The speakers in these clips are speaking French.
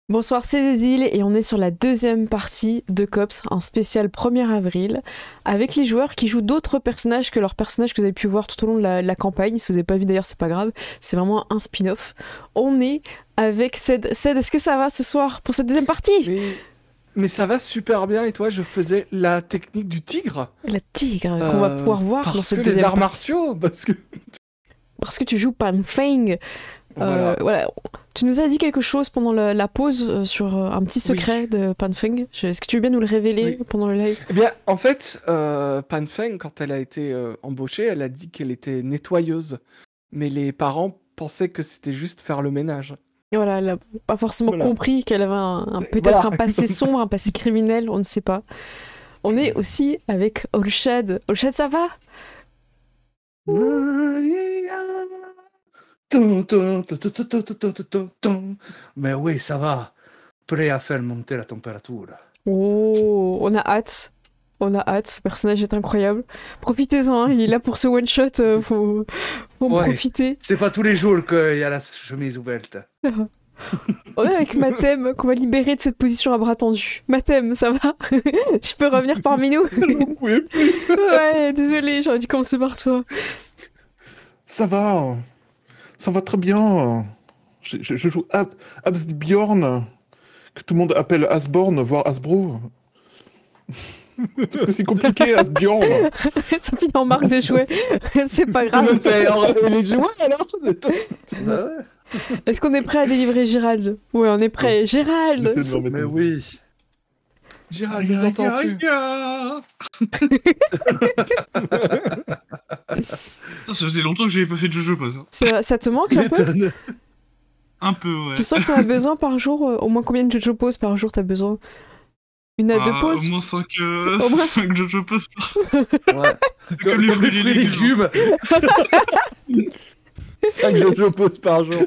Bonsoir, c'est Zézil et on est sur la deuxième partie de Cops, un spécial 1er avril, avec les joueurs qui jouent d'autres personnages que leurs personnages que vous avez pu voir tout au long de la campagne. Si vous n'avez pas vu d'ailleurs, c'est pas grave, c'est vraiment un spin-off. On est avec Ced. Ced, est-ce que ça va ce soir pour cette deuxième partie? Mais ça va super bien, et toi, je faisais la technique du tigre. La tigre qu'on va pouvoir voir dans cette les deuxième arts partie. martiaux, Parce que tu joues Pan Feng. Voilà. Tu nous as dit quelque chose pendant la pause sur un petit secret de Pan Feng. Est-ce que tu veux bien nous le révéler pendant le live? Eh bien, en fait, Pan Feng, quand elle a été embauchée, elle a dit qu'elle était nettoyeuse. Mais les parents pensaient que c'était juste faire le ménage. Et voilà, elle n'a pas forcément compris qu'elle avait peut-être un passé sombre, un passé criminel, on ne sait pas. On est aussi avec Olshad. Olshad, ça va? Mais oui, ça va. Prêt à faire monter la température. Oh, on a hâte. On a hâte, ce personnage est incroyable. Profitez-en, hein, il est là pour ce one-shot, faut profiter. C'est pas tous les jours qu'il y a la chemise ouverte. On est avec Mathem, qu'on va libérer de cette position à bras tendus. Mathem, ça va? Tu peux revenir parmi nous? Ouais, désolé, j'aurais dû commencer par toi. Ça va très bien. Je joue Asbjorn, que tout le monde appelle Asborn, voire Asbro. Parce que c'est compliqué, Asbjorn. Ça finit en marque de jouets. C'est pas grave. Tout le monde fait les jouets alors. Est-ce qu'on est prêt à délivrer Gérald? Ouais, on est prêt. Gérald! Mais oui. Gérald, nous entends-tu? Ça faisait longtemps que j'avais pas fait de Jojo Pose. Ça te manque un peu? Un peu, ouais. Tu sens que t'en as besoin par jour? Au moins combien de Jojo poses par jour t'as besoin? Une à deux pauses? Au moins 5 Jojo Pose par Ouais. comme les fruits et légumes. 5 Jojo poses par jour.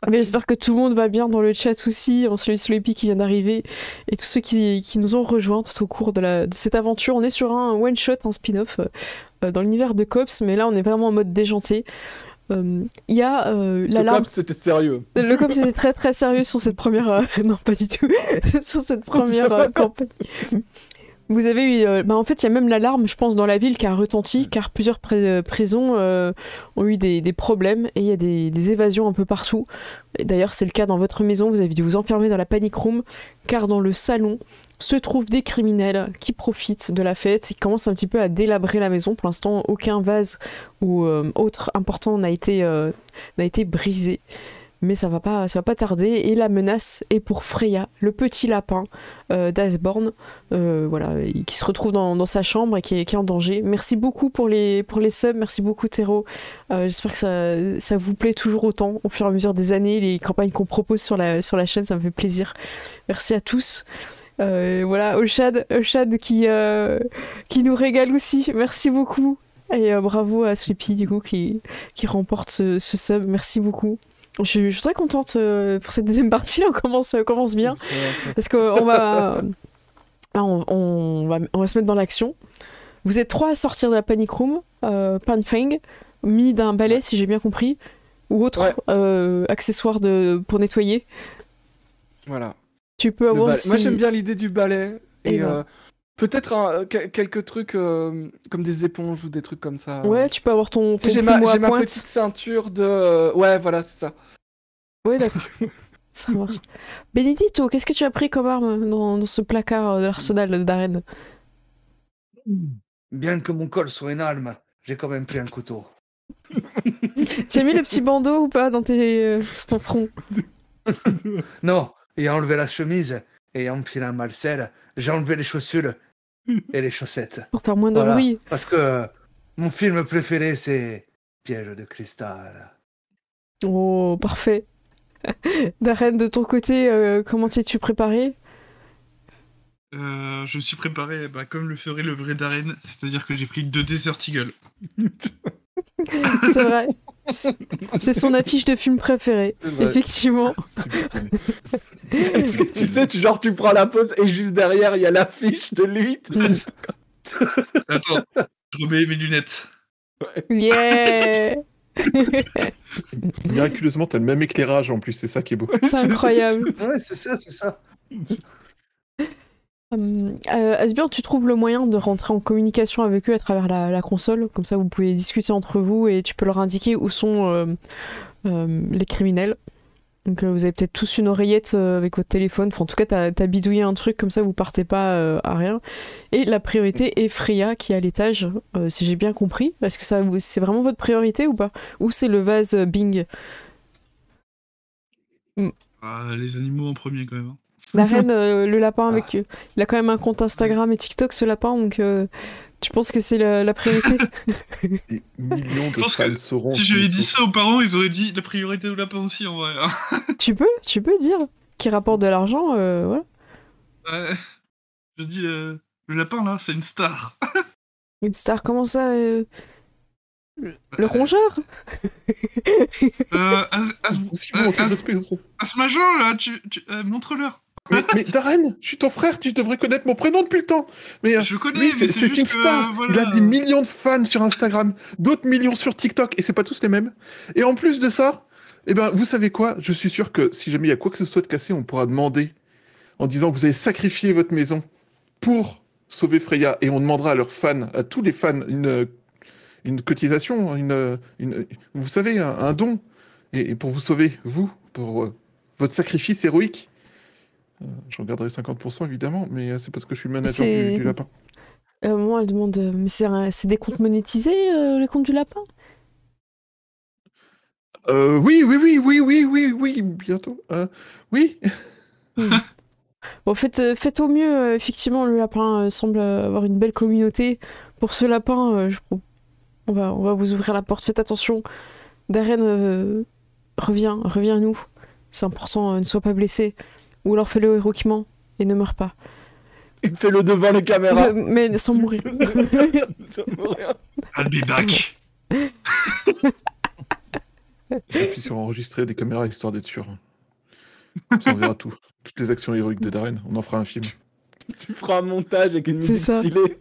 Mais j'espère que tout le monde va bien dans le chat aussi. On salue Sleepy qui vient d'arriver et tous ceux qui nous ont rejoints tout au cours de cette aventure. On est sur un one-shot, un spin-off dans l'univers de Cops, mais là on est vraiment en mode déjanté. Il y a l'alarme. Le Cops c'était sérieux. Le Cops était très très sérieux sur cette première. Non, pas du tout. Sur cette première campagne. Vous avez eu... en fait, il y a même l'alarme, je pense, dans la ville qui a retenti, car plusieurs prisons ont eu des problèmes, et il y a des évasions un peu partout. D'ailleurs, c'est le cas dans votre maison, vous avez dû vous enfermer dans la panic room, car dans le salon se trouvent des criminels qui profitent de la fête et qui commencent un petit peu à délabrer la maison. Pour l'instant, aucun vase ou autre important n'a été brisé. Mais ça va pas tarder, et la menace est pour Freya, le petit lapin d'Asborn, qui se retrouve dans sa chambre et qui est en danger. Merci beaucoup pour les subs, merci beaucoup Théro. J'espère que ça vous plaît toujours autant au fur et à mesure des années, les campagnes qu'on propose sur la chaîne, ça me fait plaisir. Merci à tous. Olshad qui nous régale aussi, merci beaucoup. Et bravo à Sleepy du coup qui remporte ce sub, merci beaucoup. Je suis très contente pour cette deuxième partie, là, on commence bien. Parce qu'on va, on va se mettre dans l'action. Vous êtes 3 à sortir de la panic room, Pan Feng, mis d'un balai, si j'ai bien compris, ou autre accessoire pour nettoyer. Voilà. Tu peux avoir aussi... Moi j'aime bien l'idée du balai. Et peut-être quelques trucs comme des éponges ou des trucs comme ça. Ouais, tu peux avoir ton j'ai ma petite ceinture de... Ouais, voilà, c'est ça. Ouais, d'accord. Ça marche. Benedito, qu'est-ce que tu as pris comme arme dans ce placard de l'arsenal de Darren? Bien que mon col soit une arme, j'ai quand même pris un couteau. Tu as mis le petit bandeau ou pas sur ton front? Non, ayant enlevé la chemise et ayant enfilé un malcel, j'ai enlevé les chaussures et les chaussettes. Pour faire moins de bruit. Parce que mon film préféré, c'est Piège de cristal. Oh, parfait. Darren, de ton côté, comment t'es-tu préparé? Je me suis préparé comme le ferait le vrai Darren, c'est-à-dire que j'ai pris 2 Desert Eagle. C'est vrai. C'est son affiche de film préféré, effectivement. Est-ce que tu sais, tu prends la pause et juste derrière, il y a l'affiche de lui. Attends, je remets mes lunettes. Yeah. Miraculeusement, t'as le même éclairage en plus, c'est ça qui est beau. C'est incroyable. Ouais, c'est ça. Asbjorn, tu trouves le moyen de rentrer en communication avec eux à travers la console, comme ça vous pouvez discuter entre vous et tu peux leur indiquer où sont les criminels. Donc vous avez peut-être tous une oreillette avec votre téléphone, enfin, en tout cas t'as bidouillé un truc, comme ça vous partez pas à rien. Et la priorité est Freya qui est à l'étage, si j'ai bien compris. Est-ce que c'est vraiment votre priorité ou pas? Ou c'est le vase Bing? Les animaux en premier quand même. La reine, le lapin avec... il a quand même un compte Instagram et TikTok ce lapin, donc tu penses que c'est la priorité? Des millions de Je pense fans que sauront. Si je lui ai dit ça aux parents, ils auraient dit la priorité au lapin aussi en vrai. Tu peux dire qui rapporte de l'argent, voilà. Ouais. Je dis le lapin là, c'est une star. Une star, comment ça le rongeur? Possiblement, aucun respect aussi. Asmajo là, montre-leur. Mais Darren, je suis ton frère, tu devrais connaître mon prénom depuis le temps. Mais Je connais, oui, mais c'est juste une que, star. voilà. Il a des millions de fans sur Instagram, d'autres millions sur TikTok, et c'est pas tous les mêmes. Et en plus de ça, eh ben, vous savez quoi? Je suis sûr que si jamais il y a quoi que ce soit de cassé, on pourra demander en disant que vous avez sacrifié votre maison pour sauver Freya, et on demandera à leurs fans, à tous les fans, une cotisation, vous savez, un don, et pour vous sauver, vous, pour votre sacrifice héroïque. Je regarderai 50% évidemment, mais c'est parce que je suis manager du lapin. Moi, elle demande, mais c'est des comptes monétisés, les comptes du lapin? Oui, bientôt. Oui. Bon, faites au mieux, effectivement, le lapin semble avoir une belle communauté. Pour ce lapin, on va vous ouvrir la porte, faites attention. Darren, reviens à nous. C'est important, ne sois pas blessé. Ou alors fais-le héroïquement et ne meurs pas. Fais-le devant les caméras. Mais sans mourir. I'll be back. J'appuie sur enregistrer des caméras histoire d'être sûr. Comme ça, on verra tout. Toutes les actions héroïques de Darren. On en fera un film. Tu feras un montage avec une C'est musique ça. stylée.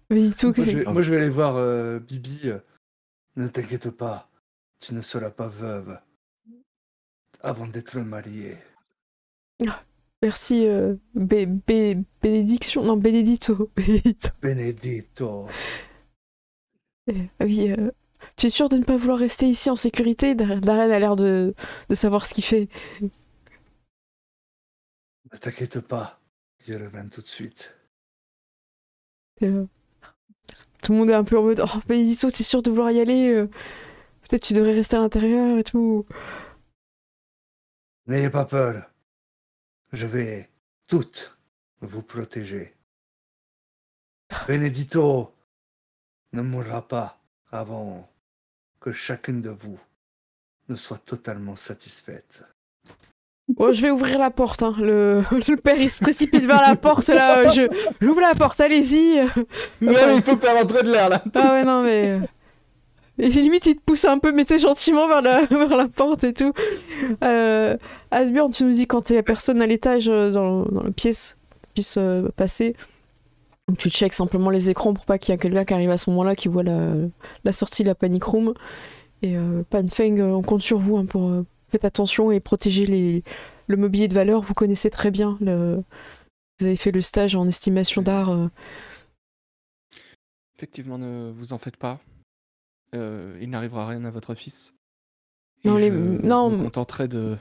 Mais tout, Moi, je vais aller voir Bibi. Ne t'inquiète pas, tu ne seras pas veuve avant d'être mariée. merci, bénédiction. Non, Benedito. Benedito. Ah oui, tu es sûr de ne pas vouloir rester ici en sécurité? Darren a l'air de savoir ce qu'il fait. Ne t'inquiète pas, je reviens tout de suite. Et tout le monde est un peu en mode oh, Benedito, t'es sûr de vouloir y aller? Peut-être tu devrais rester à l'intérieur et tout. N'ayez pas peur. Je vais toutes vous protéger. Benedito ne mourra pas avant que chacune de vous ne soit totalement satisfaite. Bon, je vais ouvrir la porte. Hein. Le père, il se précipite vers la porte. Là, j'ouvre la porte, allez-y. Ouais, il faut faire rentrer de l'air là. Ah ouais, non, mais... Et limite, il te pousse un peu, mais tu sais, gentiment vers la porte et tout. Asbjorn, tu nous dis quand il y a personne à l'étage dans la pièce puisse passer. Donc, tu checkes simplement les écrans pour pas qu'il y ait quelqu'un qui arrive à ce moment-là qui voit la sortie de la panic room. Et Panfeng, on compte sur vous hein, pour... faites attention et protégez le mobilier de valeur. Vous connaissez très bien. Vous avez fait le stage en estimation d'art. Effectivement, ne vous en faites pas. Il n'arrivera rien à votre fils. Non, je me contenterai de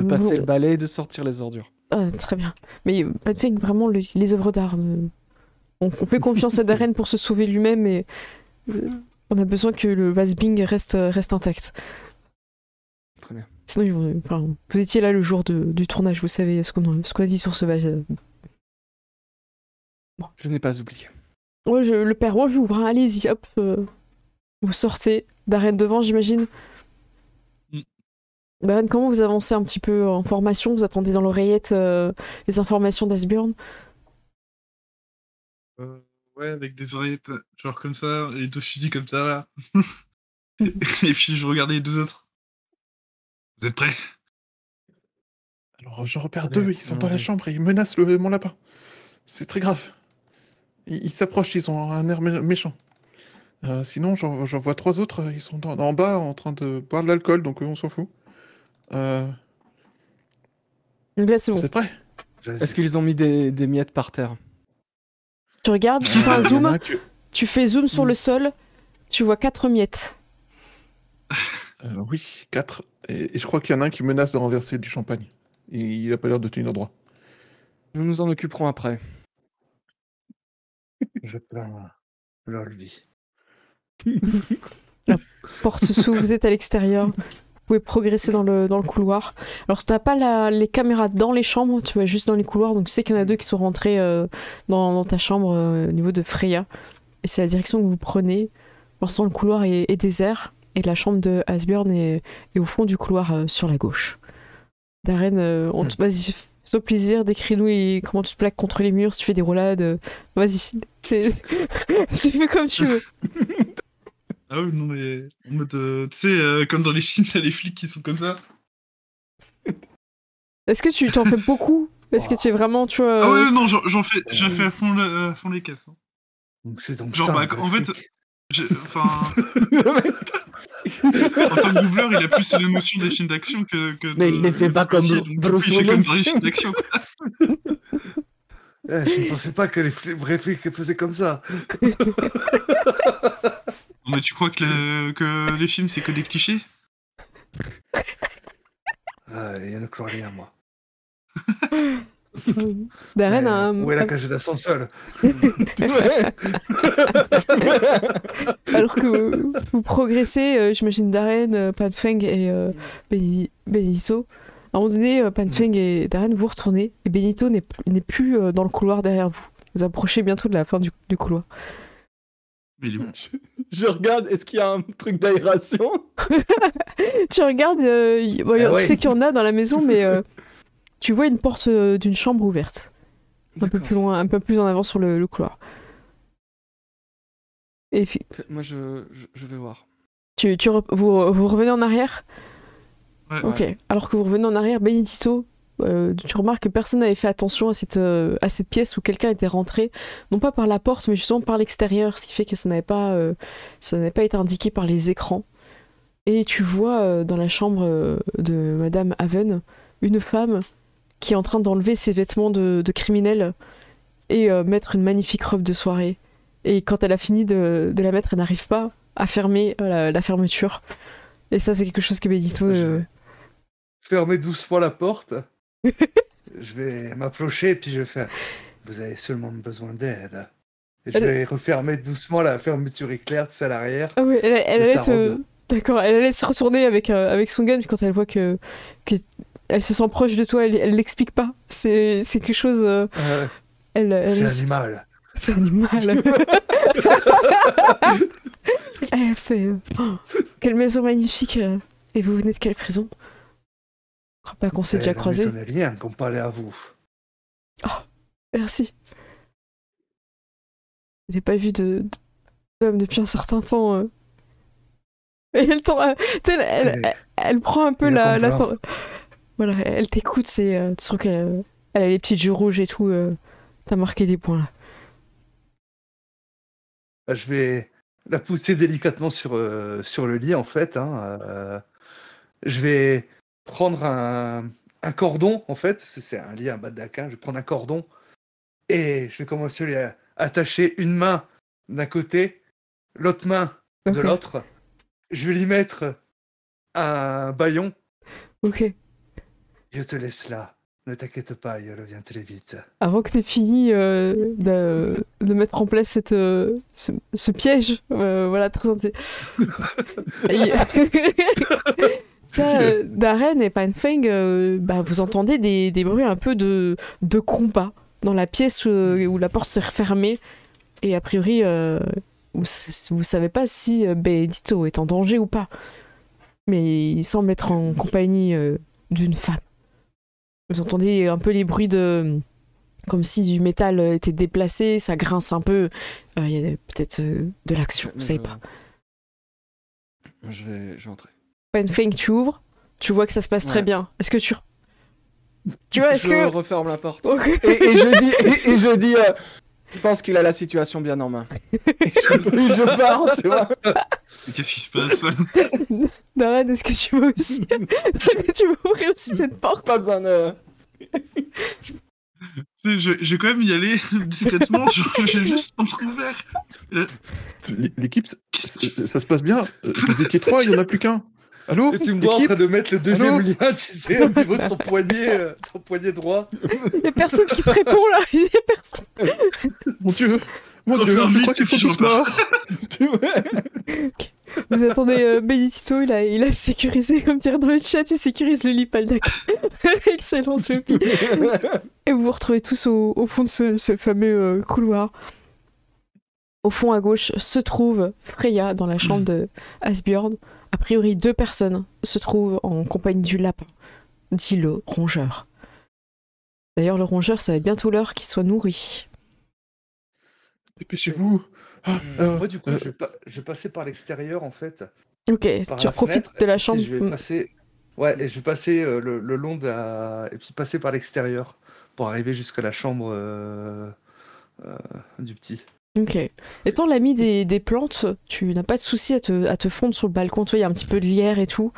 passer le balai et de sortir les ordures. Ah, très bien. Mais Panfeng, vraiment, les œuvres d'art. On fait confiance à Darren pour se sauver lui-même et on a besoin que le vase Bing reste intact. Très bien. Sinon, vous étiez là le jour du tournage, vous savez ce qu'on a dit sur ce vase. Bon. Je n'ai pas oublié. Ouais, le père, j'ouvre, hein, allez-y, hop. Vous sortez. Darren devant, j'imagine. Darren, comment vous avancez un petit peu en formation? Vous attendez dans l'oreillette les informations d'Asbjorn? Ouais, avec des oreillettes, genre comme ça, et 2 fusils comme ça, là. Et puis je regardais les 2 autres. Vous êtes prêts? Alors, je repère 2, ils sont dans la chambre et ils menacent mon lapin. C'est très grave. Ils s'approchent, ils ont un air méchant. Sinon, j'en vois 3 autres. Ils sont en bas en train de boire de l'alcool, donc on s'en fout. Donc là, c'est bon. Vous êtes prêts? Est-ce qu'ils ont mis des miettes par terre? Tu regardes, tu fais un Il y en a zoom, un que- tu fais zoom sur le sol, tu vois 4 miettes. Oui, 4. Et je crois qu'il y en a un qui menace de renverser du champagne. Il a pas l'air de tenir droit. Nous nous en occuperons après. Je plains leur vie. Porte s'ouvre, vous êtes à l'extérieur. Vous pouvez progresser dans le couloir. Alors, t'as pas les caméras dans les chambres, tu vois juste dans les couloirs. Donc, tu sais qu'il y en a 2 qui sont rentrés dans ta chambre au niveau de Freya. Et c'est la direction que vous prenez. Pour l'instant, le couloir est désert. Et la chambre de Asbjørn est au fond du couloir sur la gauche. Darren, vas-y, fais-toi plaisir, décris-nous comment tu te plaques contre les murs, si tu fais des roulades. Vas-y, tu fais comme tu veux. Ah oui, non, mais en mode, tu sais, comme dans les films, t'as les flics qui sont comme ça. Est-ce que tu t'en fais beaucoup? Est-ce que tu es vraiment, tu vois... Ah ouais, non, j'en fais à fond les caisses. Hein. Donc c'est donc Genre, ça. bah, un vrai en fait, flic. enfin, en tant que doubleur, il a plus l'émotion des films d'action que Mais il les fait pas comme policier, donc, Bruce il fait comme Willis. dans les films d'action. Quoi. Je ne pensais pas que les vrais flics faisaient comme ça. Non, mais tu crois que les films, c'est que des clichés? Il y en a que rien, moi. Darren a un... Où est la cage d'ascenseur? Alors que vous progressez, j'imagine Darren, Panfeng et Benito. À un moment donné, Panfeng et Darren, vous retournez et Benito n'est plus dans le couloir derrière vous. Vous approchez bientôt de la fin du couloir. Mais il est bon. Je regarde, est-ce qu'il y a un truc d'aération? Tu regardes, tu ouais. sais qu'il y en a dans la maison, mais tu vois une porte d'une chambre ouverte. Un peu D'accord. plus loin, un peu plus en avant sur le couloir. Et Moi, je vais voir. vous revenez en arrière? Ouais. Ok. Alors que vous revenez en arrière, Benedito, tu remarques que personne n'avait fait attention à cette pièce où quelqu'un était rentré, non pas par la porte, mais justement par l'extérieur, ce qui fait que ça n'avait pas été indiqué par les écrans. Et tu vois dans la chambre de Madame Haven une femme qui est en train d'enlever ses vêtements de criminel et mettre une magnifique robe de soirée. Et quand elle a fini de la mettre, elle n'arrive pas à fermer la fermeture. Et ça, c'est quelque chose que Benedito... Fermez doucement la porte. Je vais m'approcher et puis je vais faire. Vous avez seulement besoin d'aide. Et je vais refermer doucement la fermeture éclair, c'est à l'arrière. Ah oui, elle Et allait ça rentre. D'accord, elle allait se retourner avec son gun, puis quand elle voit que elle se sent proche de toi, elle l'explique pas. C'est quelque chose... C'est animal. C'est animal. Elle fait... Oh, quelle maison magnifique. Et vous venez de quelle prison? Je crois pas qu'on s'est déjà croisés. La maison n'est rien comparé à vous. Merci. J'ai pas vu d'homme depuis un certain temps. Et elle prend un peu la voilà, elle t'écoute, tu sens qu'elle a les petits yeux rouges et tout. T'as marqué des points là. Je vais la pousser délicatement sur le lit en fait. Je vais prendre un cordon en fait, parce que c'est un lit, un badakin. Je vais prendre un cordon et je vais commencer à lui attacher une main d'un côté, l'autre main de l'autre. Je vais lui mettre un bâillon. Ok. Je te laisse là. Ne t'inquiète pas, il revient très vite. Avant que t'aies fini de mettre en place ce piège, voilà, très Darren et Panfeng, vous entendez des bruits un peu de combat dans la pièce où la porte s'est refermée. Et a priori, vous savez pas si Benedito est en danger ou pas. Mais il semble être en compagnie d'une femme. Vous entendez un peu les bruits comme si du métal était déplacé, ça grince un peu. Il y a peut-être de l'action, vous savez pas. Je vais entrer. Panfeng, tu ouvres, tu vois que ça se passe très bien. Est-ce que tu vois, Je referme la porte. Okay. Et je dis Je pense qu'il a la situation bien en main. Je pars, tu vois. Mais qu'est-ce qui se passe? Darren, est-ce que tu veux aussi est-ce que tu veux ouvrir aussi cette porte? Pas besoin de... Tu sais, je vais quand même y aller discrètement, genre, j'ai juste entrouvert. L'équipe, ça se passe bien. Vous étiez 3, il n'y en a plus qu'un. Allô? Et tu me vois en Équipe train de mettre le deuxième Allô lien, tu sais, au niveau de son poignet droit. Il y a personne qui te répond là. Il y a personne. Mon Dieu, Faut faire je vite, crois qu'ils sont je tous repars. morts. Vous attendez Benedito, il a sécurisé, comme dire dans le chat, il sécurise le lit Paldak. Excellent, Sophie. Et vous vous retrouvez tous au fond de ce fameux couloir. Au fond à gauche se trouve Freya dans la chambre de Asbjorn. A priori, 2 personnes se trouvent en compagnie du lapin, dit le rongeur. D'ailleurs, le rongeur, ça va être bientôt l'heure qu'il soit nourri. Dépêchez-vous. Moi, du coup, je vais passer par l'extérieur, en fait. Ok, Par tu la profites fenêtre, de la et puis chambre. Je vais passer... Ouais, et je vais passer le long de la... Et puis passer par l'extérieur pour arriver jusqu'à la chambre du petit. Ok. Étant l'ami des plantes, tu n'as pas de souci à te fondre sur le balcon. Tu vois, il y a un petit peu de lierre et tout.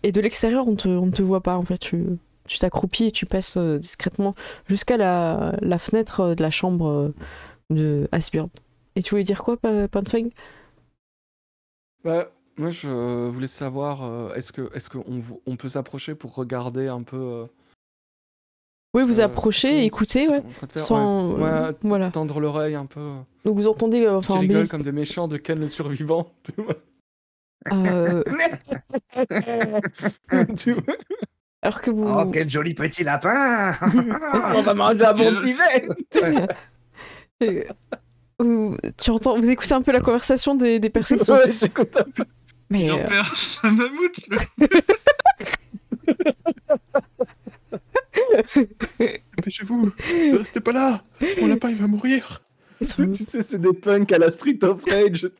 Et de l'extérieur, on ne te voit pas. En fait, tu t'accroupis et tu passes discrètement jusqu'à la fenêtre de la chambre de Asbjorn. Et tu voulais dire quoi, Panfeng? Bah, moi, je voulais savoir, est-ce qu'on peut s'approcher pour regarder un peu... Oui, vous ce approchez, qu'ils écoutez, sont ouais. en train de faire, Sans... ouais, voilà. tendre l'oreille un peu. Donc vous entendez... Qui enfin, rigolent Bénédicte- comme des méchants de Ken le survivant. Tu vois. Tu vois. alors que vous... Oh, quel joli petit lapin. On va manger un bon civet. vous écoutez un peu la conversation des personnes qui sont... Ouais, j'écoute un peu. Mais Et on perd un mammouth, là. Dépêchez-vous. Ne restez pas là. Mon lapin, il va mourir. Tu sais, c'est des punks à la Street of Rage.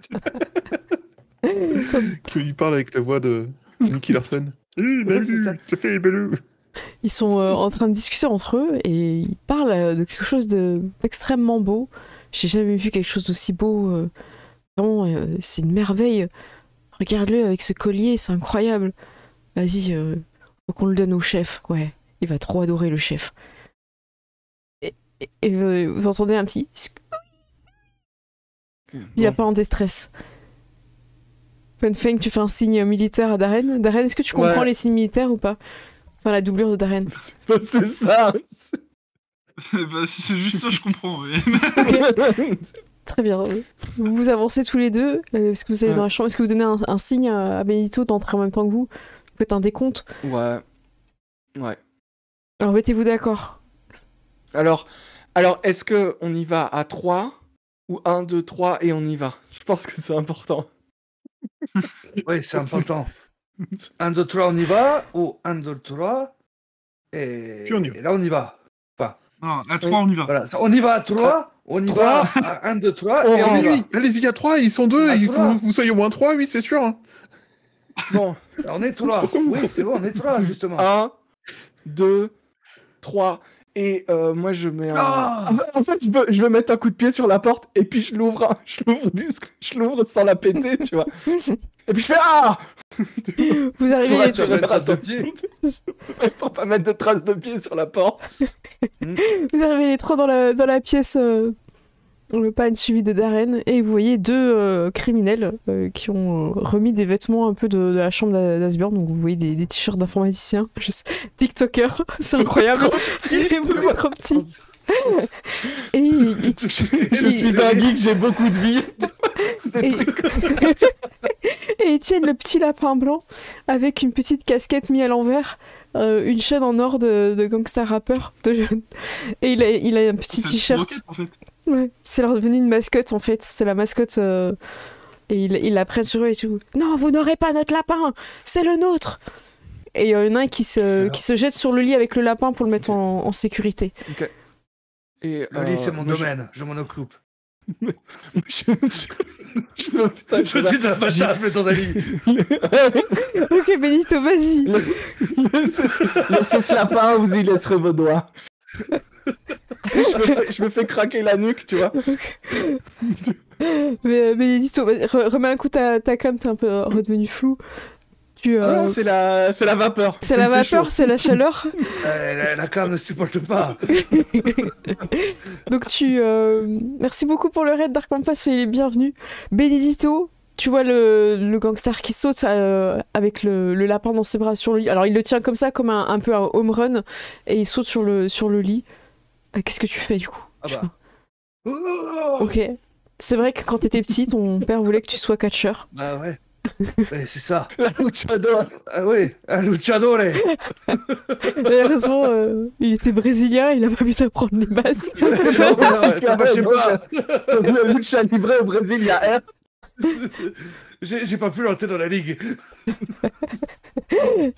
Il parle avec la voix de Nicky Larson. Ouais, c'est ça. J'ai fait Belou. Ils sont en train de discuter entre eux et ils parlent de quelque chose d'extrêmement beau. J'ai jamais vu quelque chose d'aussi beau. Vraiment, c'est une merveille. Regarde-le avec ce collier, c'est incroyable. Vas-y, faut qu'on le donne au chef. Ouais, il va trop adorer le chef. Et vous entendez un petit... Il n'y a pas en déstress. Funfeng, tu fais un signe militaire à Darren. Darren, est-ce que tu comprends Ouais. les signes militaires ou pas? Enfin, la doublure de Darren. C'est ça. Bah, si c'est juste ça, je comprends. Mais... Très bien. Vous avancez tous les deux. Est-ce que vous allez Ouais. dans la chambre? Est-ce que vous donnez un signe à Benito d'entrer en même temps que vous? Vous faites un décompte. Ouais. Alors mettez-vous d'accord. Alors, est-ce qu'on y va à 3 ou 1, 2, 3 et on y va? Je pense que c'est important. Oui, c'est important. 1, 2, 3, on y va. Ou 1, 2, 3. Et... Puis on y va. et là, on y va. Non, à 3, on y va. Voilà, on y va à 3. On y 3. va à 1, 2, 3. Et on y va. Allez-y, allez-y, à 3, ils sont 2. À Il faut trois. que vous soyez au moins 3, oui, c'est sûr. Hein. Bon, On est 3. Oui, c'est bon, on est 3, justement. 1, 2, 3. Et moi, je mets un... Ah En fait, je veux mettre un coup de pied sur la porte et puis je l'ouvre sans la péter, tu vois. Et puis je fais ah Vous arrivez pour les attirer mettre traces de attention. pied. Pour pas mettre de traces de pied sur la porte. Vous arrivez les trois dans la pièce, le pan suivi de Darren, et vous voyez 2 criminels qui ont remis des vêtements un peu de la chambre d'Asbjorn. Donc vous voyez des t-shirts d'informaticiens, TikTokers, c'est incroyable. Il est beaucoup trop petit. Et Je suis un geek, j'ai beaucoup de vie. et ils tiennent le petit lapin blanc avec une petite casquette mise à l'envers, une chaîne en or de gangster rappeur. Et il a un petit C'est t-shirt. Rocket, en fait. Ouais, c'est leur devenu une mascotte en fait. C'est la mascotte. Et ils la prennent sur eux et tout. Non, vous n'aurez pas notre lapin, c'est le nôtre. Et il y en a un qui se jette sur le lit avec le lapin pour le mettre en sécurité. Et, Le lit, c'est mon moi, domaine. Je m'en occupe. Putain, Je suis un bâtard dans un lit. Ok, Benito, vas-y. Laissez ce lapin, vous y laisserez vos doigts. je me fais craquer la nuque, tu vois. Mais Benedito, remets un coup ta cam, t'es un peu redevenu flou. Ah, c'est la vapeur. C'est la vapeur, c'est la chaleur. La cam ne supporte pas. Donc merci beaucoup pour le raid, Dark Pampas, soyez les bienvenus. Benedito, tu vois le gangster qui saute avec le lapin dans ses bras sur le lit. Alors il le tient comme ça, comme un peu un home run, et il saute sur le lit. Qu'est-ce que tu fais du coup? Ok. C'est vrai que quand t'étais petit, ton père voulait que tu sois catcheur. Bah ouais. Ouais, c'est ça. La luchador. Ah oui, un luchador. Heureusement, il était brésilien, il a pas pu s'apprendre les bases. Ça marchait pas. Le lucha libre au Brésil, il y a R. J'ai pas pu l'entrer dans la ligue.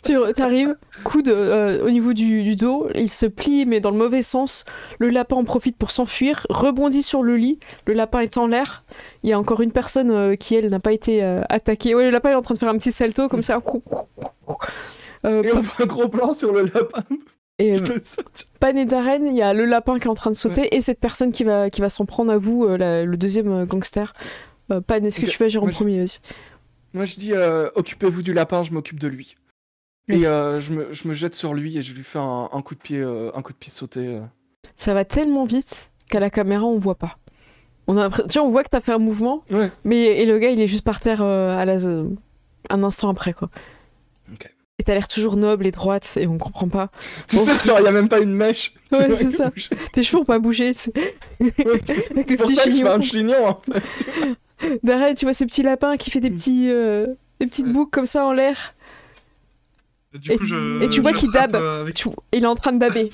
Tu arrives, coude au niveau du dos, il se plie mais dans le mauvais sens. Le lapin en profite pour s'enfuir, rebondit sur le lit, le lapin est en l'air. Il y a encore une personne qui, elle, n'a pas été attaquée. Ouais, le lapin est en train de faire un petit salto comme ça. Et on fait un gros plan sur le lapin. Et Pan et Darren, il y a le lapin qui est en train de sauter et cette personne qui va s'en prendre à vous, le deuxième gangster. Pan, est-ce que tu vas agir en premier, vas-y. Moi je dis occupez-vous du lapin, je m'occupe de lui. Et je me jette sur lui et je lui fais un coup de pied sauté. Ça va tellement vite qu'à la caméra on voit pas. On voit que t'as fait un mouvement, Ouais. et le gars il est juste par terre un instant après quoi. Ok. Et t'as l'air toujours noble et droite et on comprend pas. Tu sais que genre, y a même pas une mèche. Ouais, c'est ça. Tes cheveux ont pas bougé. C'est pour ça que je fais un chignon en fait. Darren, tu vois ce petit lapin qui fait des petites boucles comme ça en l'air. Du coup, Et tu vois qu'il dabe. avec- Il est en train de daber.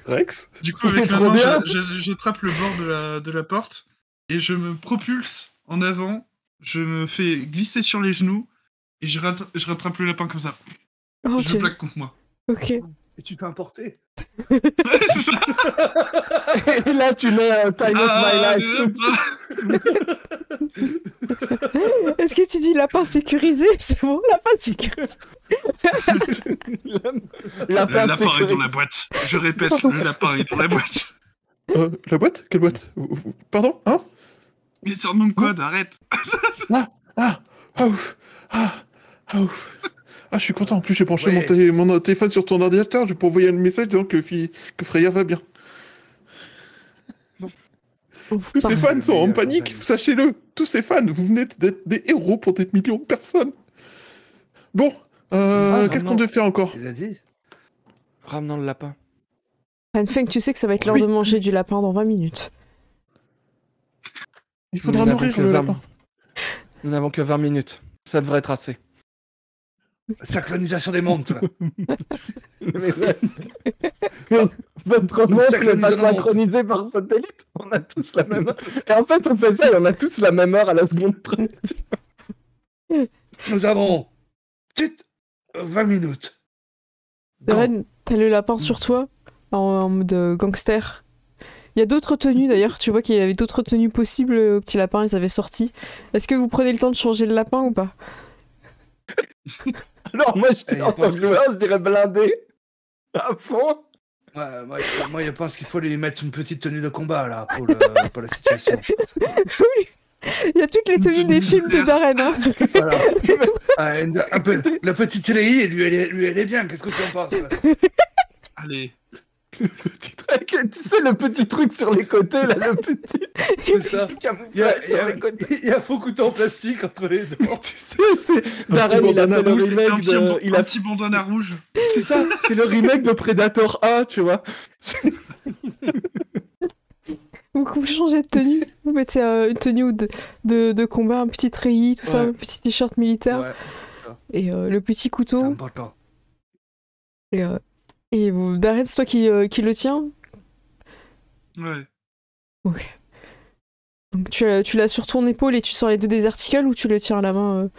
Rex? Du coup, avec Trop ma main, bien. j'attrape le bord de la porte et je me propulse en avant. Je me fais glisser sur les genoux et je rattrape le lapin comme ça. Oh, Je le plaque contre moi. Ok. Et tu t'es importé. Ouais, c'est ça. Et là, tu mets Time of My Life. Est-ce que tu dis lapin sécurisé? C'est bon, lapin sécurisé. Le Lapin lapin est dans sécurisé. la boîte. Je répète, le lapin est dans la boîte. La boîte? Quelle boîte? Pardon? Hein? Mais c'est un nom de code, arrête. Ouf! Ouf! Je suis content. En plus, j'ai branché mon téléphone sur ton ordinateur. Je peux envoyer un message disant que Freya va bien. Tous ces fans sont en panique, sachez-le. Tous ces fans, vous venez d'être des héros pour des millions de personnes. Bon, qu'est-ce qu'on doit faire encore? Il a dit. Ramenant le lapin. Feng, tu sais que ça va être l'heure Oui. de manger du lapin dans 20 minutes. Il faudra Nous n'avons nourrir que le 20 lapin. Nous n'avons que 20 minutes. Ça devrait être assez. Synchronisation des montres. là. 23 Nous montres, mais pas synchronisons nos montres. synchronisées par satellite. On a tous la même heure. Et en fait, on fait ça et on a tous la même heure à la seconde près. Nous avons 20 minutes. Darren, t'as le lapin sur toi, en mode gangster. Il y a d'autres tenues d'ailleurs, tu vois qu'il y avait d'autres tenues possibles au petit lapin, ils avaient sorti. Est-ce que vous prenez le temps de changer le lapin ou pas? Alors, moi, je Et dis, en il tant pense que que joueur, je dirais blindé. À fond. Ouais, moi, je pense qu'il faut lui mettre une petite tenue de combat là pour la situation. Il y a toutes les tenues des films de Darren. Hein. Voilà. Un peu, la petite TLI, lui, elle est bien. Qu'est-ce que tu en penses? Allez. Petit truc, tu sais, le petit truc sur les côtés, là, le petit. C'est ça. Il y Il a un faux couteau en plastique entre les deux. Tu sais, c'est. Darren, il a fait le remake de. Il Un a... petit bandana rouge. C'est ça, c'est le remake de Predator 1, tu vois. Vous changez de tenue, vous mettez une tenue de combat, un petit treillis, tout ça, Ouais. un petit t-shirt militaire, Ouais, c'est ça. et le petit C'est couteau. important. Et Darren, c'est toi qui le tiens? Ouais. Ok. Donc tu l'as sur ton épaule et tu sors les deux des articles ou tu le tiens à la main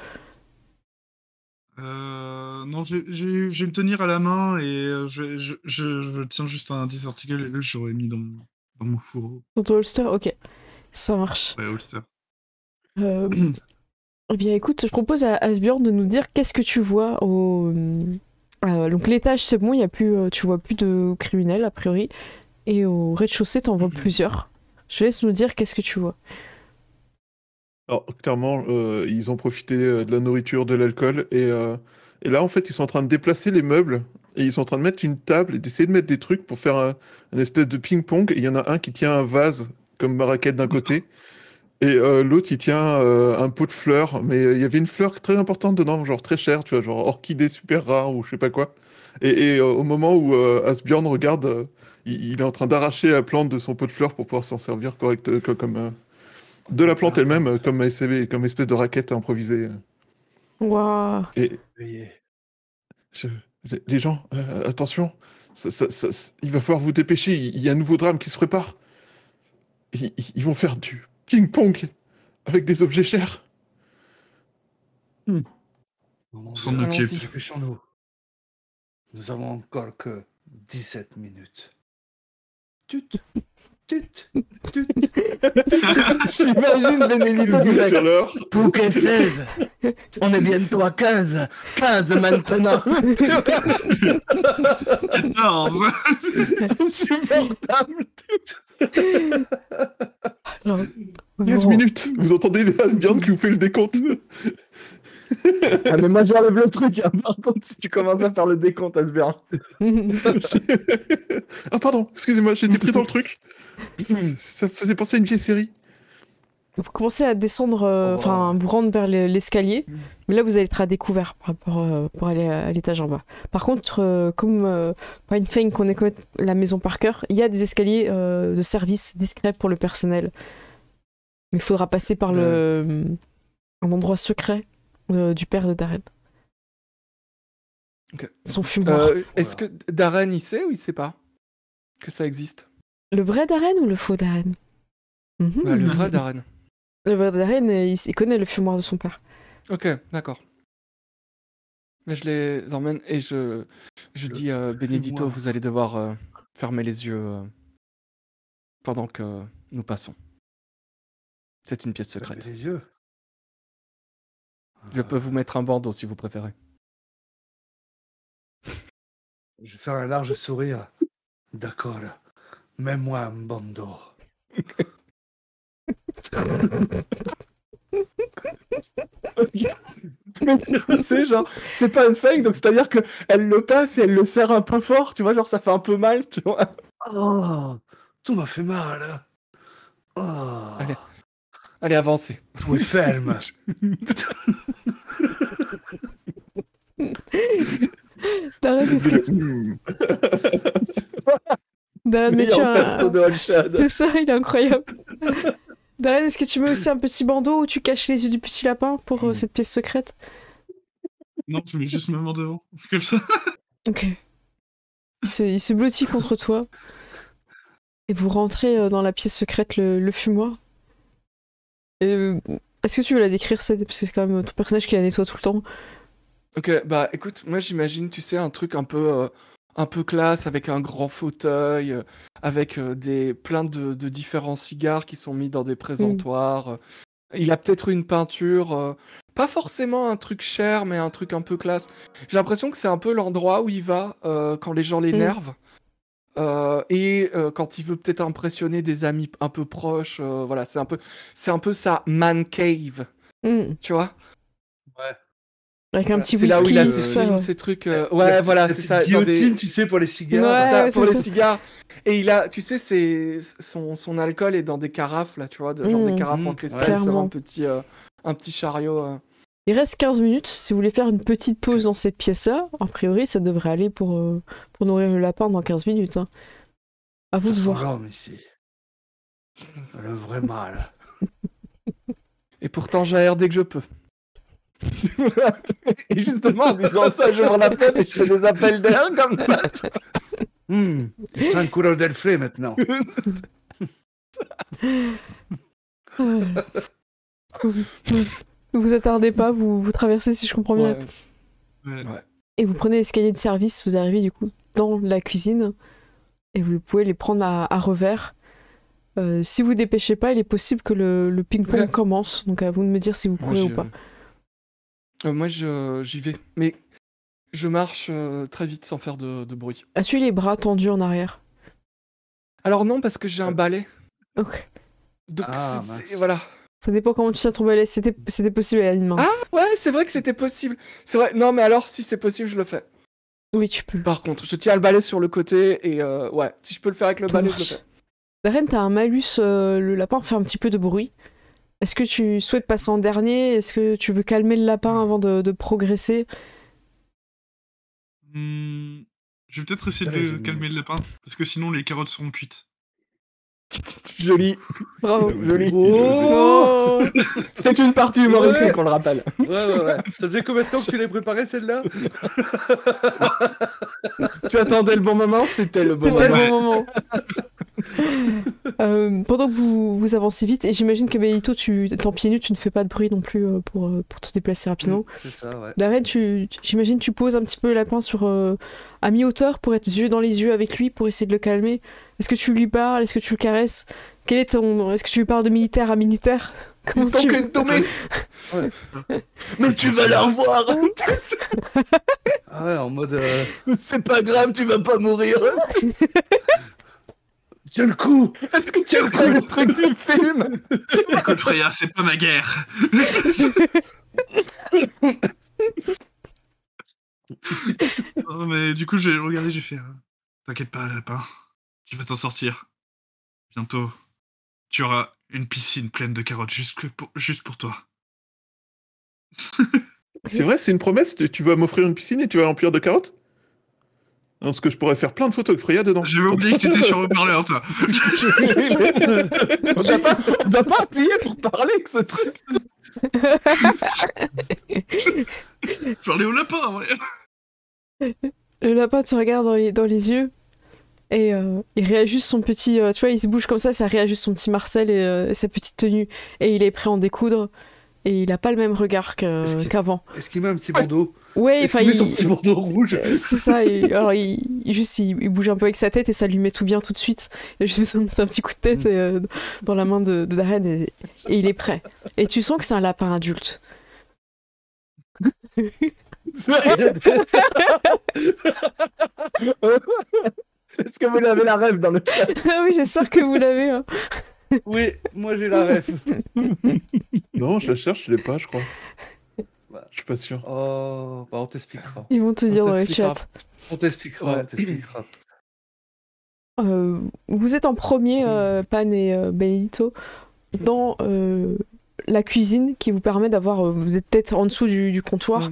Non, je vais me tenir à la main et je tiens juste un 10 article et là j'aurais mis dans mon fourreau. dans ton holster? Ok, ça marche. Ouais, holster. Eh bien écoute, je propose à Asbjorn de nous dire qu'est-ce que tu vois au Donc l'étage, c'est bon, il y a plus, tu vois plus de criminels, a priori. Et au rez-de-chaussée, t'en vois plusieurs. Je te laisse nous dire qu'est-ce que tu vois. Alors, clairement, ils ont profité de la nourriture, de l'alcool, et là, en fait, ils sont en train de déplacer les meubles, et ils sont en train de mettre une table et d'essayer de mettre des trucs pour faire un espèce de ping-pong, et il y en a un qui tient un vase comme ma raquette d'un côté, et l'autre, il tient un pot de fleurs, mais il y avait une fleur très importante dedans, genre très chère, tu vois, genre orchidée super rare, ou je sais pas quoi. Et au moment où Asbjorn regarde, il est en train d'arracher la plante de son pot de fleurs pour pouvoir s'en servir comme de la plante elle-même, comme espèce de raquette improvisée. Waouh. Et Veuillez. je- les gens, attention, il va falloir vous dépêcher, il y a un nouveau drame qui se prépare. Ils vont faire du ping-pong avec des objets chers. Oh mon s'en Dieu, occupe. allons-y, dépêchons-nous. Nous avons encore que 17 minutes. Tut, tut, tut. J'imagine Benedito Zoom direct. sur l'heure. Pour que 16. On est bientôt à 15. 15 maintenant. 14. Insupportable. Alors, 15 vous- minutes. Vous entendez Asbjorn qui vous fait le décompte. Ah, mais moi j'enlève le truc. Hein. Par contre, si tu commences à faire le décompte, Asbjorn. Ah pardon, excusez-moi, j'étais pris dans le truc. Ça faisait penser à une vieille série. Vous commencez à descendre, enfin, vous rendre vers l'escalier, mais là vous allez être à découvert par rapport, pour aller à l'étage en bas. Par contre, comme Pine Fang connaît la maison par cœur, il y a des escaliers de service discrets pour le personnel. Mais il faudra passer par un endroit secret du père de Darren. Ok. Son fumoir. Est-ce que Darren il sait ou il sait pas que ça existe? Le vrai Darren ou le faux Darren? Mhm. Le vrai Darren. Le vrai Darren, il connaît le fumoir de son père. Ok, d'accord. Mais je les emmène et je dis Benedito, moi. vous allez devoir fermer les yeux pendant que nous passons. C'est une pièce Fermez secrète. les yeux. Je peux vous mettre un bandeau si vous préférez. Je vais faire un large sourire. D'accord. Mets-moi un bandeau. Mais tu sais, genre, c'est pas une fake, donc c'est-à-dire qu'elle le passe et elle le serre un peu fort, tu vois, genre ça fait un peu mal, tu vois. Oh, tout m'a fait mal. Oh, Allez, avancez. tout est ferme. Darren, est-ce que Darren, mais tu Meilleur as perso de Holshad. C'est ça, il est incroyable. Darren, est-ce que tu mets aussi un petit bandeau où tu caches les yeux du petit lapin pour cette pièce secrète? Non, tu mets juste ma main devant. Comme ça. Ok. Il se blottit contre toi. Et vous rentrez dans la pièce secrète, le fumoir. Est-ce que tu veux la décrire, parce que c'est quand même ton personnage qui la nettoie tout le temps. Ok, bah écoute, moi j'imagine, tu sais, un truc un peu classe avec un grand fauteuil, avec plein de différents cigares qui sont mis dans des présentoirs. Il a peut-être une peinture, pas forcément un truc cher, mais un truc un peu classe. J'ai l'impression que c'est un peu l'endroit où il va quand les gens l'énervent. Et quand il veut peut-être impressionner des amis un peu proches, voilà, c'est un peu sa man cave, tu vois. Ouais. Avec un petit C'est là où whisky, il a tout ses ça. films, ouais. ces trucs. La Ouais, voilà, petite c'est ça. Dans guillotine, des... tu sais, pour les cigares. Ouais, C'est ça, ouais, pour c'est les ça. cigares. Et il a, tu sais, son alcool est dans des carafes, là, tu vois, genre des carafes en cristal sur clairement. un petit chariot. Il reste 15 minutes. Si vous voulez faire une petite pause dans cette pièce-là, a priori, ça devrait aller pour nourrir le lapin dans 15 minutes. Hein. À vous Ça de sent voir. l'homme ici. Le vrai mal. Et pourtant, j'aère dès que je peux. Et justement, en disant ça, j'ouvre la fenêtre et je fais des appels d'air comme ça. Je sens une couleur d'elflé maintenant. Vous attardez pas, vous traversez, si je comprends bien. Ouais. Et vous prenez l'escalier de service, vous arrivez du coup dans la cuisine. Et vous pouvez les prendre à revers. Si vous dépêchez pas, il est possible que le ping-pong Ok. commence. Donc à vous de me dire si vous courez ou pas. Moi, j'y vais. Mais Je marche très vite sans faire de bruit. As-tu les bras tendus en arrière? Alors non, parce que j'ai un balai. Ok. Donc Ah, c'est- mince. voilà. Ça dépend comment tu tiens ton balai. C'était possible à une main. Ah ouais, c'est vrai que c'était possible. C'est vrai. Non, mais alors si c'est possible, je le fais. Oui, tu peux. Par contre, je tiens le balai sur le côté et ouais, si je peux le faire avec le Ça balai, je le marche. fais. Darren, t'as un malus. Le lapin fait un petit peu de bruit. Est-ce que tu souhaites passer en dernier? Est-ce que tu veux calmer le lapin avant de progresser? Je vais peut-être essayer Allez, de j'ai calmer une le lapin, parce que sinon les carottes seront cuites. Joli. Bravo. Joli. Oh C'est une partie humoristique, Ouais. on le rappelle. Ouais. Ça faisait combien de temps que tu l'as préparé celle-là? Tu attendais le bon moment, c'était le bon C'était le moment. bon moment. Pendant que vous avancez vite, et j'imagine que Benito, t'es en pieds nus, tu ne fais pas de bruit non plus pour te déplacer rapidement. C'est ça, ouais. Darren, j'imagine tu poses un petit peu le lapin à mi-hauteur pour être yeux dans les yeux avec lui, pour essayer de le calmer. Est-ce que tu lui parles? Est-ce que tu le caresses? Est-ce que tu lui parles de militaire à militaire? Comment tu... Mais tu vas la revoir. Ah ouais, en mode. C'est pas grave, tu vas pas mourir. Tiens le coup! Est-ce que tu fais le truc du film? Écoute Freya, c'est pas ma guerre. Non, mais du coup, j'ai regardé, j'ai fait t'inquiète pas, lapin, tu vas t'en sortir. Bientôt, tu auras une piscine pleine de carottes juste pour toi. C'est vrai, c'est une promesse. Tu vas m'offrir une piscine et tu vas l'emplir de carottes? Non, parce que je pourrais faire plein de photos avec Freya dedans. J'avais oublié que t'étais sur haut-parleur, toi. On doit pas appuyer pour parler avec ce truc. Parler au lapin, ouais. Le lapin te regarde dans les yeux et il réajuste son petit... tu vois, il se bouge comme ça réajuste son petit Marcel et sa petite tenue. Et il est prêt à en découdre. Et il a pas le même regard qu'avant. Est-ce qu'il met un petit bandeau? Ouais, Est-ce enfin, qu'il met son petit bandeau rouge? c'est ça. Alors, il bouge un peu avec sa tête et ça lui met tout bien tout de suite. Il a juste besoin de faire un petit coup de tête dans la main de Darren et il est prêt. Et tu sens que c'est un lapin adulte. Est-ce que vous l'avez la rêve dans le chat? Ah oui, j'espère que vous l'avez. Hein. Oui, moi j'ai la ref. Non, je la cherche, je l'ai pas, je crois. Bah. Je suis pas sûr. Oh, bah on t'expliquera. Ils vont te dire dans le t'expliquera. chat. On t'expliquera, Ouais. on t'expliquera. Vous êtes en premier, Pan et Benito, dans la cuisine qui vous permet d'avoir... vous êtes peut-être en dessous du comptoir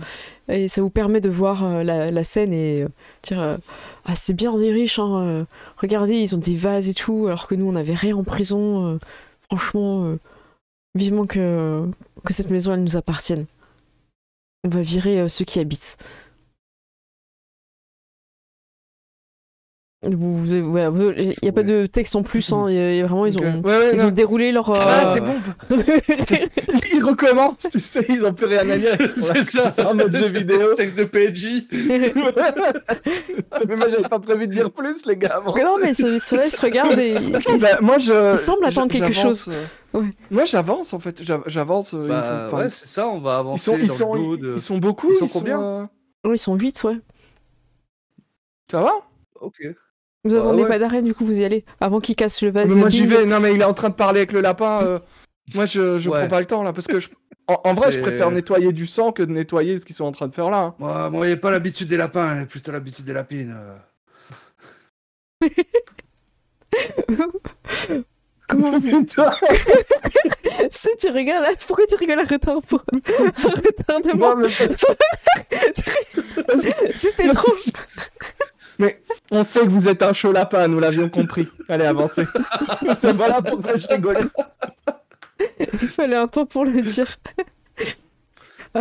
et ça vous permet de voir la scène et dire ah, c'est bien des riches, hein, regardez, ils ont des vases et tout, alors que nous, on n'avait rien en prison. Franchement, vivement que cette maison, elle nous appartienne. On va virer ceux qui habitent. Il n'y a pas de texte en plus, hein. Vraiment, ils ont déroulé leur... Ah, c'est bon. Ils recommencent, tu sais, ils ont plus rien à dire. C'est ça. C'est en mode jeu vidéo. Texte de PNJ. Mais moi, j'avais pas prévu de dire plus, les gars. Avant. Mais non, mais ceux-là, ils se regardent et Bah, moi, ils semblent attendre quelque j'avance, chose. Ouais. Moi, j'avance en fait. J'avance. Bah, ouais, c'est ça, on va avancer ils dans le dos de... ils sont beaucoup. Ils sont combien Ouais, ils sont 8, ouais. Ça va? Ok. Vous Bah, attendez ouais. pas d'arrêt, du coup, vous y allez. Avant qu'il casse le vase. Mais moi, j'y bing. vais. Non, mais il est en train de parler avec le lapin. Moi, je Ouais. prends pas le temps là parce que en vrai, je C'est- préfère nettoyer du sang que de nettoyer ce qu'ils sont en train de faire là. Hein. Moi, il a pas l'habitude des lapins, il a plutôt l'habitude des lapines. Comment Toi, C'est, tu rigoles là. Pourquoi tu rigoles à retard pour un retardement? moi, C'était trop. mais on sait que vous êtes un chaud lapin, nous l'avions compris. Allez, avancez. C'est voilà pourquoi je rigolais. Il fallait un temps pour le dire.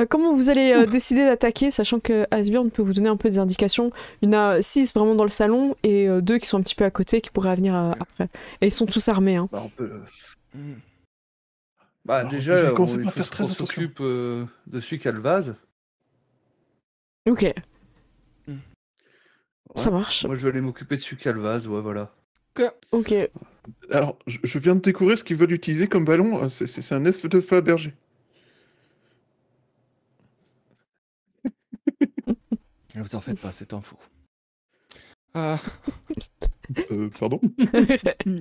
Comment vous allez décider d'attaquer, sachant que Asbjorn peut vous donner un peu des indications. Il y en a 6 vraiment dans le salon et 2 qui sont un petit peu à côté qui pourraient venir après. Et ils sont tous armés. Hein. Bah, on peut... Mm. Bah, Alors, déjà, j'ai il commencé par faut faire très qu'on attention. s'occupe de celui qui a le vase. Ok, Ouais. ça marche. Moi, je vais aller m'occuper de celui qui a le vase, ouais, voilà. Ok. Alors, je viens de découvrir ce qu'ils veulent utiliser comme ballon. C'est un œuf de Fabergé. Ne vous en faites pas, c'est un fou. Pardon.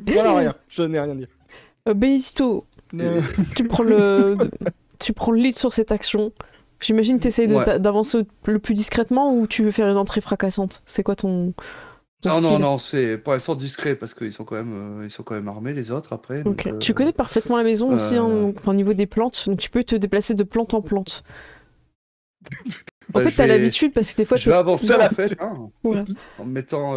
Voilà, rien. Je n'ai rien dit. Benito, tu prends le lead sur cette action. J'imagine que tu essayes d'avancer le plus discrètement ou tu veux faire une entrée fracassante. C'est quoi ton style? Non, c'est pour l'instant discret parce qu'ils sont quand même armés les autres après. Ok. Donc, Tu connais parfaitement la maison aussi, hein, donc, au niveau des plantes, donc tu peux te déplacer de plante en plante. En fait, t'as l'habitude parce que des fois... Je vais avancer en fait, Voilà. en me mettant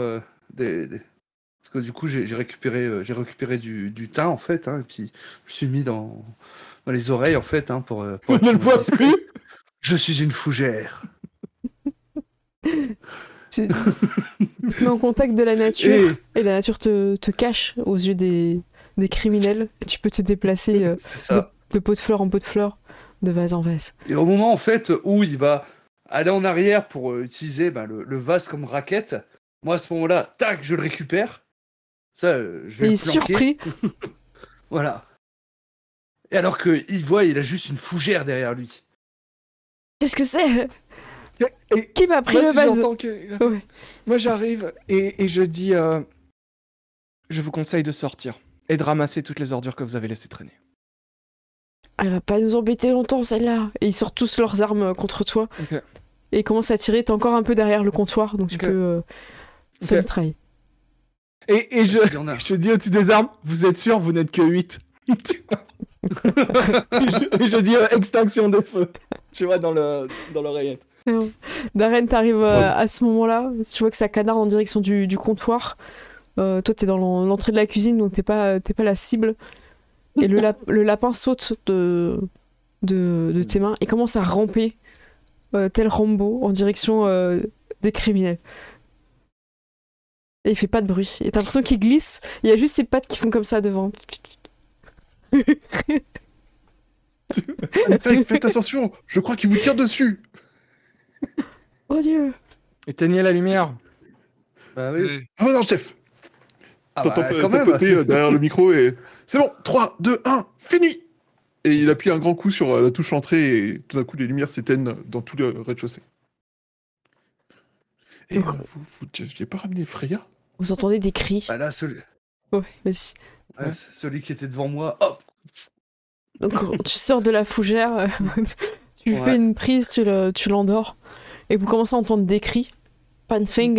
Parce que du coup, j'ai récupéré du thym en fait, hein, et puis je me suis mis dans les oreilles en fait, hein, pour On ne le voit plus. Je suis une fougère. Tu te mets en contact de la nature et la nature te cache aux yeux des criminels. Et tu peux te déplacer de pot de fleur en pot de fleur, de vase en vase. Et au moment en fait où il va aller en arrière pour utiliser le vase comme raquette, moi à ce moment-là, tac, je le récupère. Ça, je vais et il le est surpris. Voilà. Et alors qu'il voit, il a juste une fougère derrière lui. Qu'est-ce que c'est? Et Qui m'a pris moi, le vase? Ouais. Moi j'arrive et je dis je vous conseille de sortir et de ramasser toutes les ordures que vous avez laissées traîner. Elle va pas nous embêter longtemps celle-là. Et ils sortent tous leurs armes contre toi. Okay. Et ils commencent à tirer. T'es encore un peu derrière le comptoir, donc tu peux ça le travaille. Et je dis au-dessus des armes, vous êtes sûr, vous n'êtes que 8. je dis extinction de feu, tu vois, dans l'oreillette. Darren, t'arrives à ce moment-là, tu vois que ça canarde en direction du comptoir. Toi, t'es dans l'entrée de la cuisine, donc t'es pas la cible. Et le lapin saute de tes mains et commence à ramper, tel Rambo, en direction des criminels. Et il fait pas de bruit. Et t'as l'impression qu'il glisse, il y a juste ses pattes qui font comme ça devant. Faites attention, je crois qu'il vous tire dessus. Oh Dieu. Éteignez la lumière. Bah oui. Ah non, chef. T'entends quand même. tapoter derrière le micro et... C'est bon, 3, 2, 1, fini. Et il appuie un grand coup sur la touche entrée et tout d'un coup les lumières s'éteignent dans tout le rez-de-chaussée. Et vous n'avez pas ramené Freya? Vous entendez des cris. Bah là, celui qui était devant moi, hop. Donc tu sors de la fougère, tu fais une prise, tu l'endors, et vous commencez à entendre des cris. Panfeng,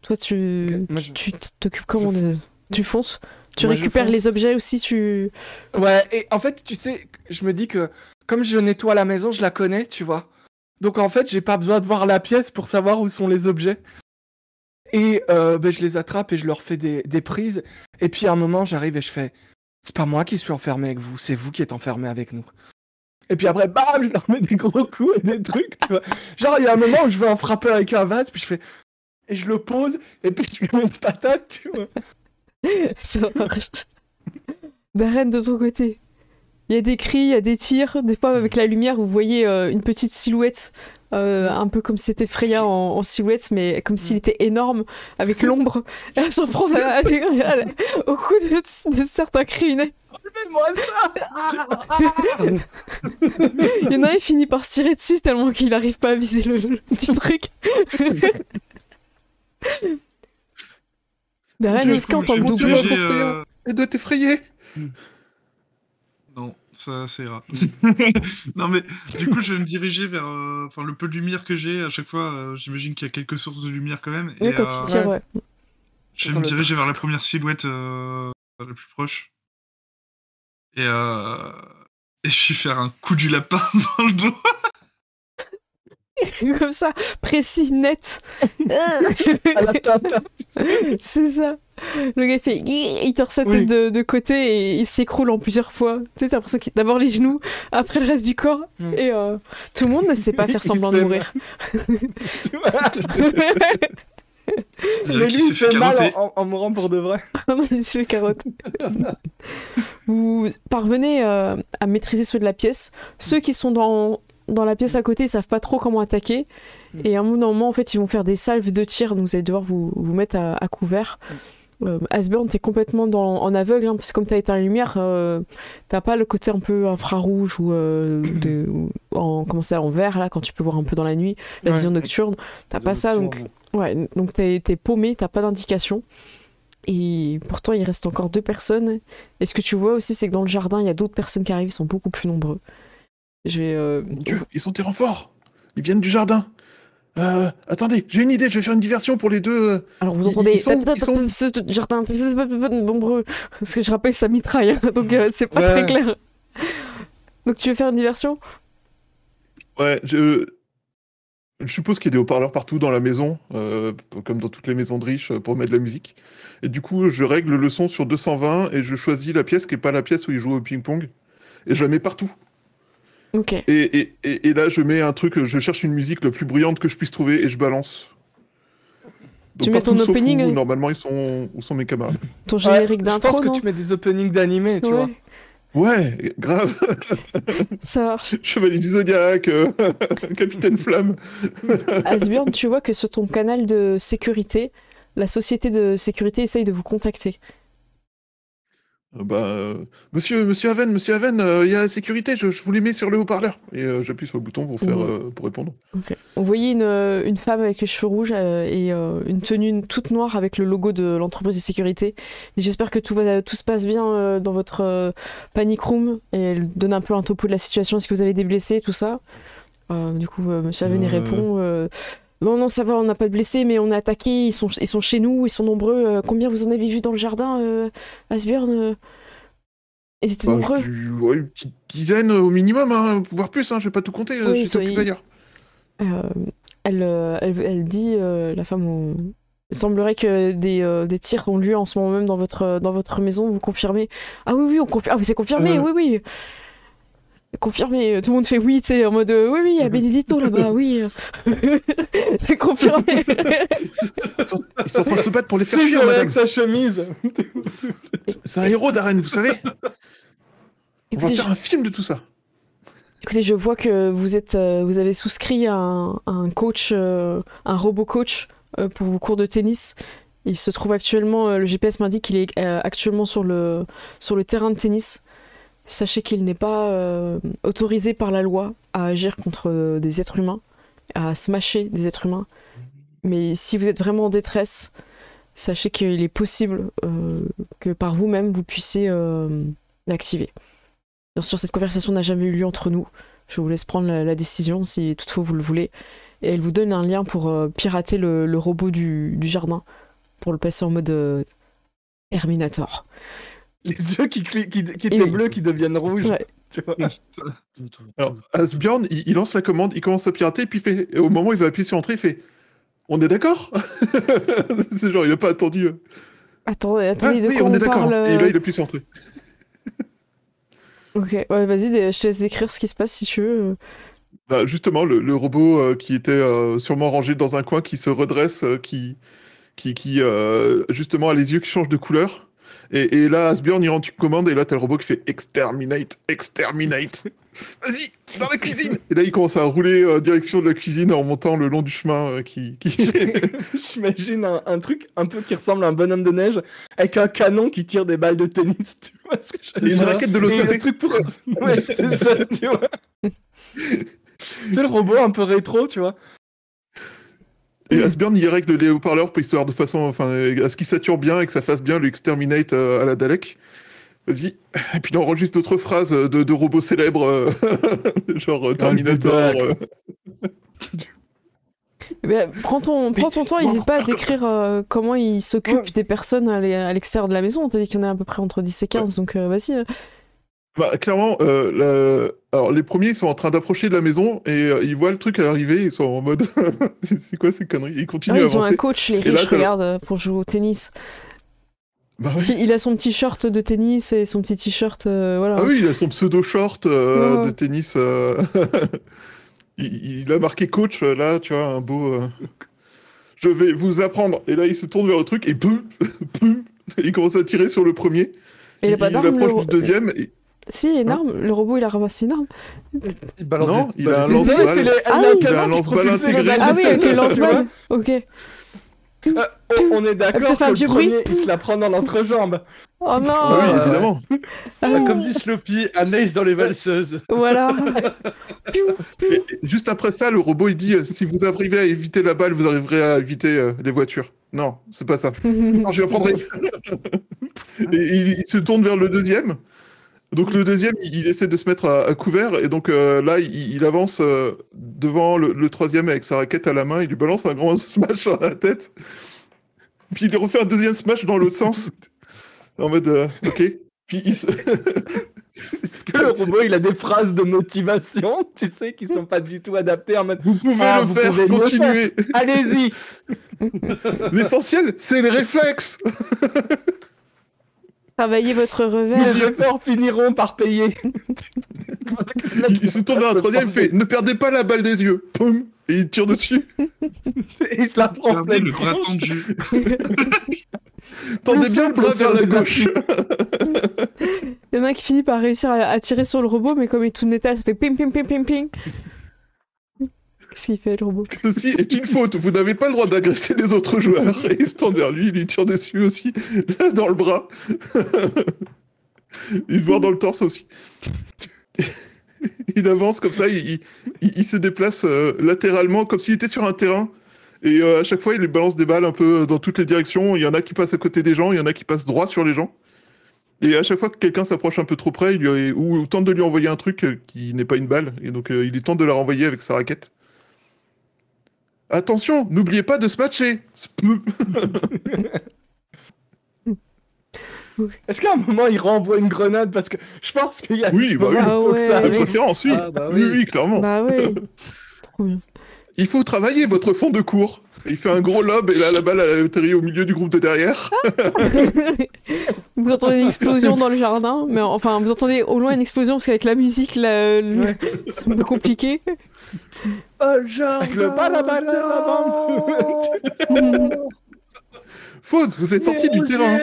toi tu t'occupes comment de... Tu fonces. Tu récupères les objets aussi, Ouais, et en fait, tu sais, je me dis que comme je nettoie la maison, je la connais, tu vois. Donc en fait, j'ai pas besoin de voir la pièce pour savoir où sont les objets. Et je les attrape et je leur fais des prises. Et puis à un moment, j'arrive et je fais... C'est pas moi qui suis enfermé avec vous, c'est vous qui êtes enfermé avec nous. Et puis après, bam, je leur mets des gros coups et des trucs, tu vois. Genre, il y a un moment où je vais en frapper avec un vase, puis je fais... Et je le pose, et puis je lui mets une patate, tu vois. Ça marche. Darren, de ton côté, il y a des cris, il y a des tirs. Des fois, avec la lumière, vous voyez une petite silhouette, un peu comme si c'était Freya en silhouette, mais comme s'il était énorme, avec l'ombre. Elle s'en prend au cou de certains criminels. Fais-moi ça. Il y en a un qui finit par se tirer dessus tellement qu'il n'arrive pas à viser le petit truc. Darren, est-ce qu'en tant que doubleur... Elle doit t'effrayer. Non, ça ira. Non mais du coup je vais me diriger vers le peu de lumière que j'ai. À chaque fois j'imagine qu'il y a quelques sources de lumière quand même. Oui, quand il tire, ouais. Je vais me diriger vers la première silhouette la plus proche. Et je vais faire un coup du lapin dans le dos. Comme ça, précis, net. C'est ça. Le gars fait... Il tord sa tête de côté et il s'écroule en plusieurs fois. Tu sais, t'as l'impression qu'il d'abord les genoux, après le reste du corps. Et tout le monde ne sait pas faire semblant de mourir. Mais lui, il fait mal en mourant pour de vrai. Il se fait carotte. Vous parvenez à maîtriser ceux de la pièce. Ceux qui sont dans la pièce à côté, ils savent pas trop comment attaquer. Et à un moment, en fait, ils vont faire des salves de tir, donc vous allez devoir vous mettre à couvert. Asburn, t'es complètement en aveugle, hein, parce que comme t'as éteint la lumière, t'as pas le côté un peu infrarouge ou en vert, là, quand tu peux voir un peu dans la nuit, la vision nocturne. T'as pas ça, donc t'es paumé, t'as pas d'indication. Et pourtant, il reste encore 2 personnes. Et ce que tu vois aussi, c'est que dans le jardin, il y a d'autres personnes qui arrivent, ils sont beaucoup plus nombreux. Mon Dieu, ils sont des renforts. Ils viennent du jardin. Attendez, j'ai une idée, je vais faire une diversion pour les 2. Alors vous entendez ce jardin nombreux, parce que je rappelle ça mitraille, hein, donc c'est pas très clair. Donc tu veux faire une diversion? Ouais, je suppose qu'il y a des haut-parleurs partout dans la maison, comme dans toutes les maisons de riches, pour mettre de la musique. Et du coup, je règle le son sur 220 et je choisis la pièce qui n'est pas la pièce où ils jouent au ping-pong. Et je la mets partout. Ok. Et là, je mets un truc, je cherche une musique la plus bruyante que je puisse trouver et je balance. Donc, tu mets ton opening où, normalement, où sont mes camarades. Ton générique d'intro, je pense non que tu mets des openings d'animé, tu vois. Ouais, grave. Ça marche. Chevalier du Zodiac, Capitaine Flamme. Asburn, tu vois que sur ton canal de sécurité, la société de sécurité essaye de vous contacter. Monsieur Haven, il y a la sécurité, je vous les mets sur le haut-parleur. Et j'appuie sur le bouton pour répondre. Okay. On voyait une femme avec les cheveux rouges et une tenue toute noire avec le logo de l'entreprise de sécurité. J'espère que tout se passe bien dans votre panic room. Et elle donne un peu un topo de la situation. Est-ce que vous avez des blessés, tout ça? Du coup, monsieur Haven y répond... Non, ça va, on n'a pas de blessés, mais on est attaqué, ils sont chez nous, ils sont nombreux. Combien vous en avez vu dans le jardin, Asburn? Ils étaient nombreux. Une petite dizaine au minimum, hein, voire plus, hein, je vais pas tout compter, je suis occupé ailleurs. Elle dit, la femme, il semblerait que des tirs ont lieu en ce moment même dans votre maison, vous confirmez? Ah oui, on confirme, c'est confirmé, oui. Confirmé, tout le monde fait oui, tu sais, en mode oui, il y a Benedito là-bas, oui. C'est confirmé. Ils sont en train de se battre pour les faire fuir, madame. Avec sa chemise. C'est un héros d'arène, vous savez. On va faire un film de tout ça. Écoutez, je vois que vous avez souscrit à un coach, un robot coach pour vos cours de tennis. Il se trouve actuellement, le GPS m'indique qu'il est actuellement sur le terrain de tennis. Sachez qu'il n'est pas autorisé par la loi à agir contre des êtres humains, à smasher des êtres humains. Mais si vous êtes vraiment en détresse, sachez qu'il est possible que par vous-même, vous puissiez l'activer. Bien sûr, cette conversation n'a jamais eu lieu entre nous. Je vous laisse prendre la décision si toutefois vous le voulez. Et elle vous donne un lien pour pirater le robot du jardin, pour le passer en mode Terminator. Les yeux qui étaient bleus qui deviennent rouges. Ouais. Tu vois. Alors, Asbjorn, il lance la commande, il commence à pirater, et puis au moment où il va appuyer sur entrée, il fait on est d'accord. C'est genre, il n'a pas attendu. Attendez, de oui, quoi on est on d'accord. parle Et là, il appuie sur entrée. Ok, ouais, vas-y, je te laisse écrire ce qui se passe si tu veux. Justement, le robot qui était sûrement rangé dans un coin, qui se redresse, qui justement a les yeux qui changent de couleur. Et là, Asbjorn, il rentre une commande, et là, t'as le robot qui fait exterminate. Vas-y, dans la cuisine. Et là, il commence à rouler direction de la cuisine en montant le long du chemin qui... J'imagine un truc un peu qui ressemble à un bonhomme de neige avec un canon qui tire des balles de tennis. Tu vois ce que je veux dire ? Et une raquette de l'autre côté. Un truc pour... Ouais, c'est ça, tu vois. C'est le robot un peu rétro, tu vois. Et Asbjorn, il règle les haut-parleurs pour histoire de façon, à ce qu'il sature bien et que ça fasse bien le exterminate à la Dalek. Vas-y. Et puis il enregistre d'autres phrases de robots célèbres, genre Terminator. Prends ton temps, n'hésite pas à décrire comment il s'occupe des personnes à l'extérieur de la maison. T'as dit qu'il y en a à peu près entre 10 et 15, donc vas-y. Clairement, alors les premiers ils sont en train d'approcher de la maison et ils voient le truc arriver, ils sont en mode c'est quoi ces conneries? Ils continuent à avancer. Ils ont un coach, les riches, regarde, pour jouer au tennis. Parce qu'il a son petit short de tennis et son petit t-shirt, voilà. Ah oui, il a son pseudo short de tennis. Il a marqué coach là, tu vois, un beau. Je vais vous apprendre. Et là, il se tourne vers le truc et boum, il commence à tirer sur le premier. Et il approche du deuxième. Si, une arme, le robot il a ramassé une arme. Il balance non, il a un lance-balle. Il a un lance-balle intégré. Ah oui, avec le lance-balle. Ok. On est d'accord Ça fait un que le vieux bruit. premier, il se la prend dans l'entrejambe. Oh non. Ah oui, évidemment. Comme dit Sloppy, un ace dans les valseuses. Voilà. Et juste après ça, le robot il dit si vous arrivez à éviter la balle, vous arriverez à éviter les voitures. Non, c'est pas ça. Non, je vais prendre. Et il se tourne vers le deuxième. Donc le deuxième, il essaie de se mettre à couvert et donc là, il avance devant le troisième avec sa raquette à la main. Il lui balance un grand smash sur la tête. Puis il refait un deuxième smash dans l'autre sens. En mode ok. Puis Est-ce que le robot, il a des phrases de motivation, tu sais, qui sont pas du tout adaptées en mode vous pouvez le vous faire, pouvez mieux continuez. faire. Allez-y. L'essentiel, c'est les réflexes. Travaillez votre Nos revers. efforts finiront par payer. Il se tourne vers un troisième, il fait ne perdez pas la balle des yeux. Poum. Et il tire dessus. Et il se la prend Regardez pleine le bras tendu. Tendez bien le bras vers la gauche. Il y en a un qui finit par réussir à tirer sur le robot, mais comme il est tout de métal, ça fait ping ping ping ping ping. Qu'est-ce qu'il fait le robot? Ceci est une faute. Vous n'avez pas le droit d'agresser les autres joueurs. Et il se tourne vers lui, il lui tire dessus aussi, là dans le bras. Il voit dans le torse aussi. Il avance comme ça, il se déplace latéralement comme s'il était sur un terrain. Et à chaque fois, il lui balance des balles un peu dans toutes les directions. Il y en a qui passent à côté des gens, il y en a qui passent droit sur les gens. Et à chaque fois que quelqu'un s'approche un peu trop près, ou tente de lui envoyer un truc qui n'est pas une balle. Et donc, il tente de la renvoyer avec sa raquette. Attention, n'oubliez pas de se matcher. Est-ce qu'à un moment, il renvoie une grenade? Parce que je pense qu'il y a Oui, ce bah oui. moment, il faut que ça Ah De ouais. arrive. préférence, oui. Ah, bah oui, oui. oui, clairement. Bah ouais. Trop bien. Il faut travailler votre fond de cours. Et il fait un gros lob et là, la balle, elle atterrit au milieu du groupe de derrière. Vous entendez une explosion dans le jardin, mais enfin, vous entendez au loin une explosion parce qu'avec la musique, c'est un peu compliqué. Avec le pas la balle, la bande. Faute, vous êtes sorti du terrain.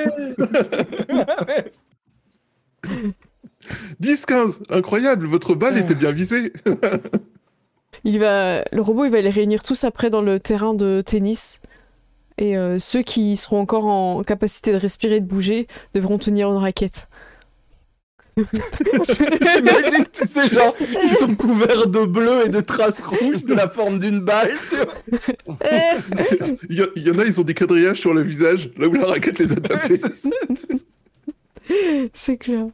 10-15, incroyable, votre balle était bien visée. Le robot, il va les réunir tous après dans le terrain de tennis. Et ceux qui seront encore en capacité de respirer et de bouger devront tenir une raquette. J'imagine, tu sais, genre, ils sont couverts de bleu et de traces rouges de la forme d'une balle, tu vois. Il y en a, ils ont des quadrillages sur le visage, là où la raquette les a tapés. C'est clair.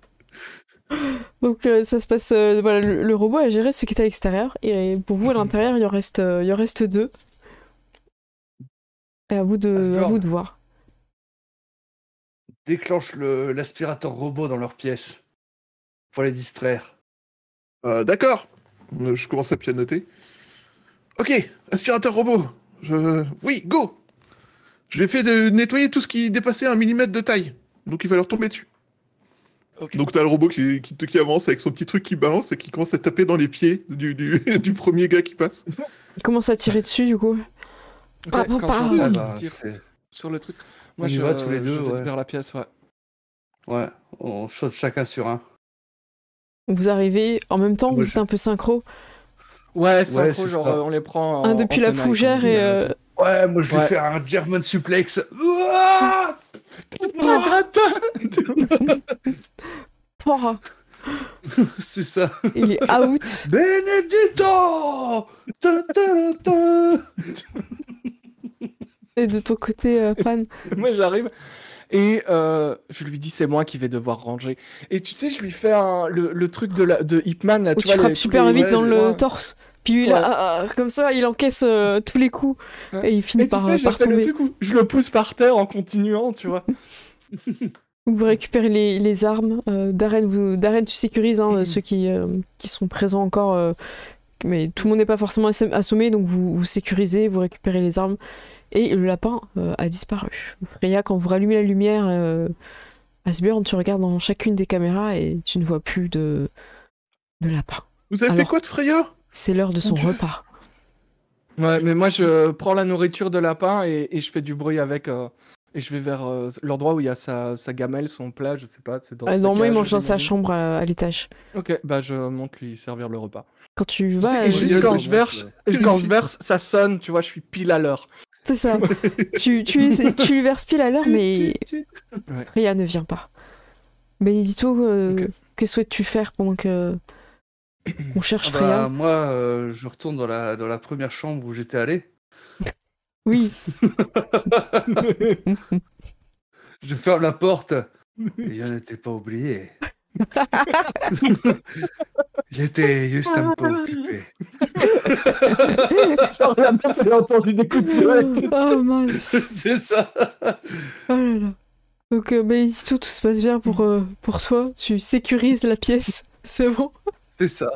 Donc ça se passe. Voilà, le robot a géré ce qui est à l'extérieur. Et pour vous, à l'intérieur, il en reste 2. Et à vous de voir. Déclenche l'aspirateur robot dans leur pièce. Pour les distraire. D'accord. Je commence à pianoter. Ok, aspirateur robot. Oui, go. Je l'ai fait de nettoyer tout ce qui dépassait 1 millimètre de taille. Donc il va leur tomber dessus. Ok. Donc t'as le robot qui avance avec son petit truc qui balance et qui commence à taper dans les pieds du premier gars qui passe. Il commence à tirer dessus, du coup. Ok, Ah, quand papa. j'entends Ah, qu'il bah, tire c'est- sur le truc. On Moi, y je va tous les deux, je vais ouais. vers la pièce, ouais. Ouais, on saute chacun sur un. Vous arrivez en même temps, Moi, vous êtes un peu synchro. Ouais, c'est Ouais, trop, c'est genre, ça. on les prend Un en depuis la tenaille, fougère comme on dit, et. Ouais, moi je vais Ouais. faire un German suplex. Ouah Porra, C'est ça. il est out. Benedetto Ta, ta, ta. Et de ton côté, fan. Moi, j'arrive. Et je lui dis, c'est moi qui vais devoir ranger. Et tu sais, je lui fais le truc de Hitman, là, Où tu tu vois. frappes tous super les- vite ouais, dans les le points. torse. Puis lui, là, comme ça, il encaisse tous les coups. Ouais. Et il finit Et tu par, sais, je par fais le tomber. truc où je le pousse par terre en continuant, tu vois. Vous récupérez les armes. Darren, tu sécurises ceux qui sont présents encore. Mais tout le monde n'est pas forcément assommé, donc vous sécurisez, vous récupérez les armes. Et le lapin a disparu. Freya, quand vous rallumez la lumière, Asbjørn, tu regardes dans chacune des caméras et tu ne vois plus de lapin. Vous avez fait Alors- quoi de Freya? C'est l'heure de son Dieu. repas. Ouais, mais moi, je prends la nourriture de lapin et je fais du bruit avec. Et je vais vers l'endroit où il y a sa gamelle, son plat, je sais pas. C'est dans sa Normalement, il cage, mange dans sa j'imagine. chambre à l'étage. Ok, bah je monte lui servir le repas. Quand tu Tu vas, sais, et juste génial, quand bon, je verse, ça sonne, tu vois, je suis pile à l'heure. C'est ça. Tu lui verses pile à l'heure, mais Ouais. Freya ne vient pas. Benedito, Ok. que souhaites-tu faire pendant que on cherche Bah, Freya? moi, je retourne dans la première chambre où j'étais allé. Oui. Je ferme la porte. Et je n'étais pas oublié. J'étais juste un peu occupé. Genre, la meuf, elle a entendu des coups de feu. Oh mince. C'est ça. Oh là là. Donc, Benedito, tout se passe bien pour toi. Tu sécurises la pièce. C'est bon. C'est ça.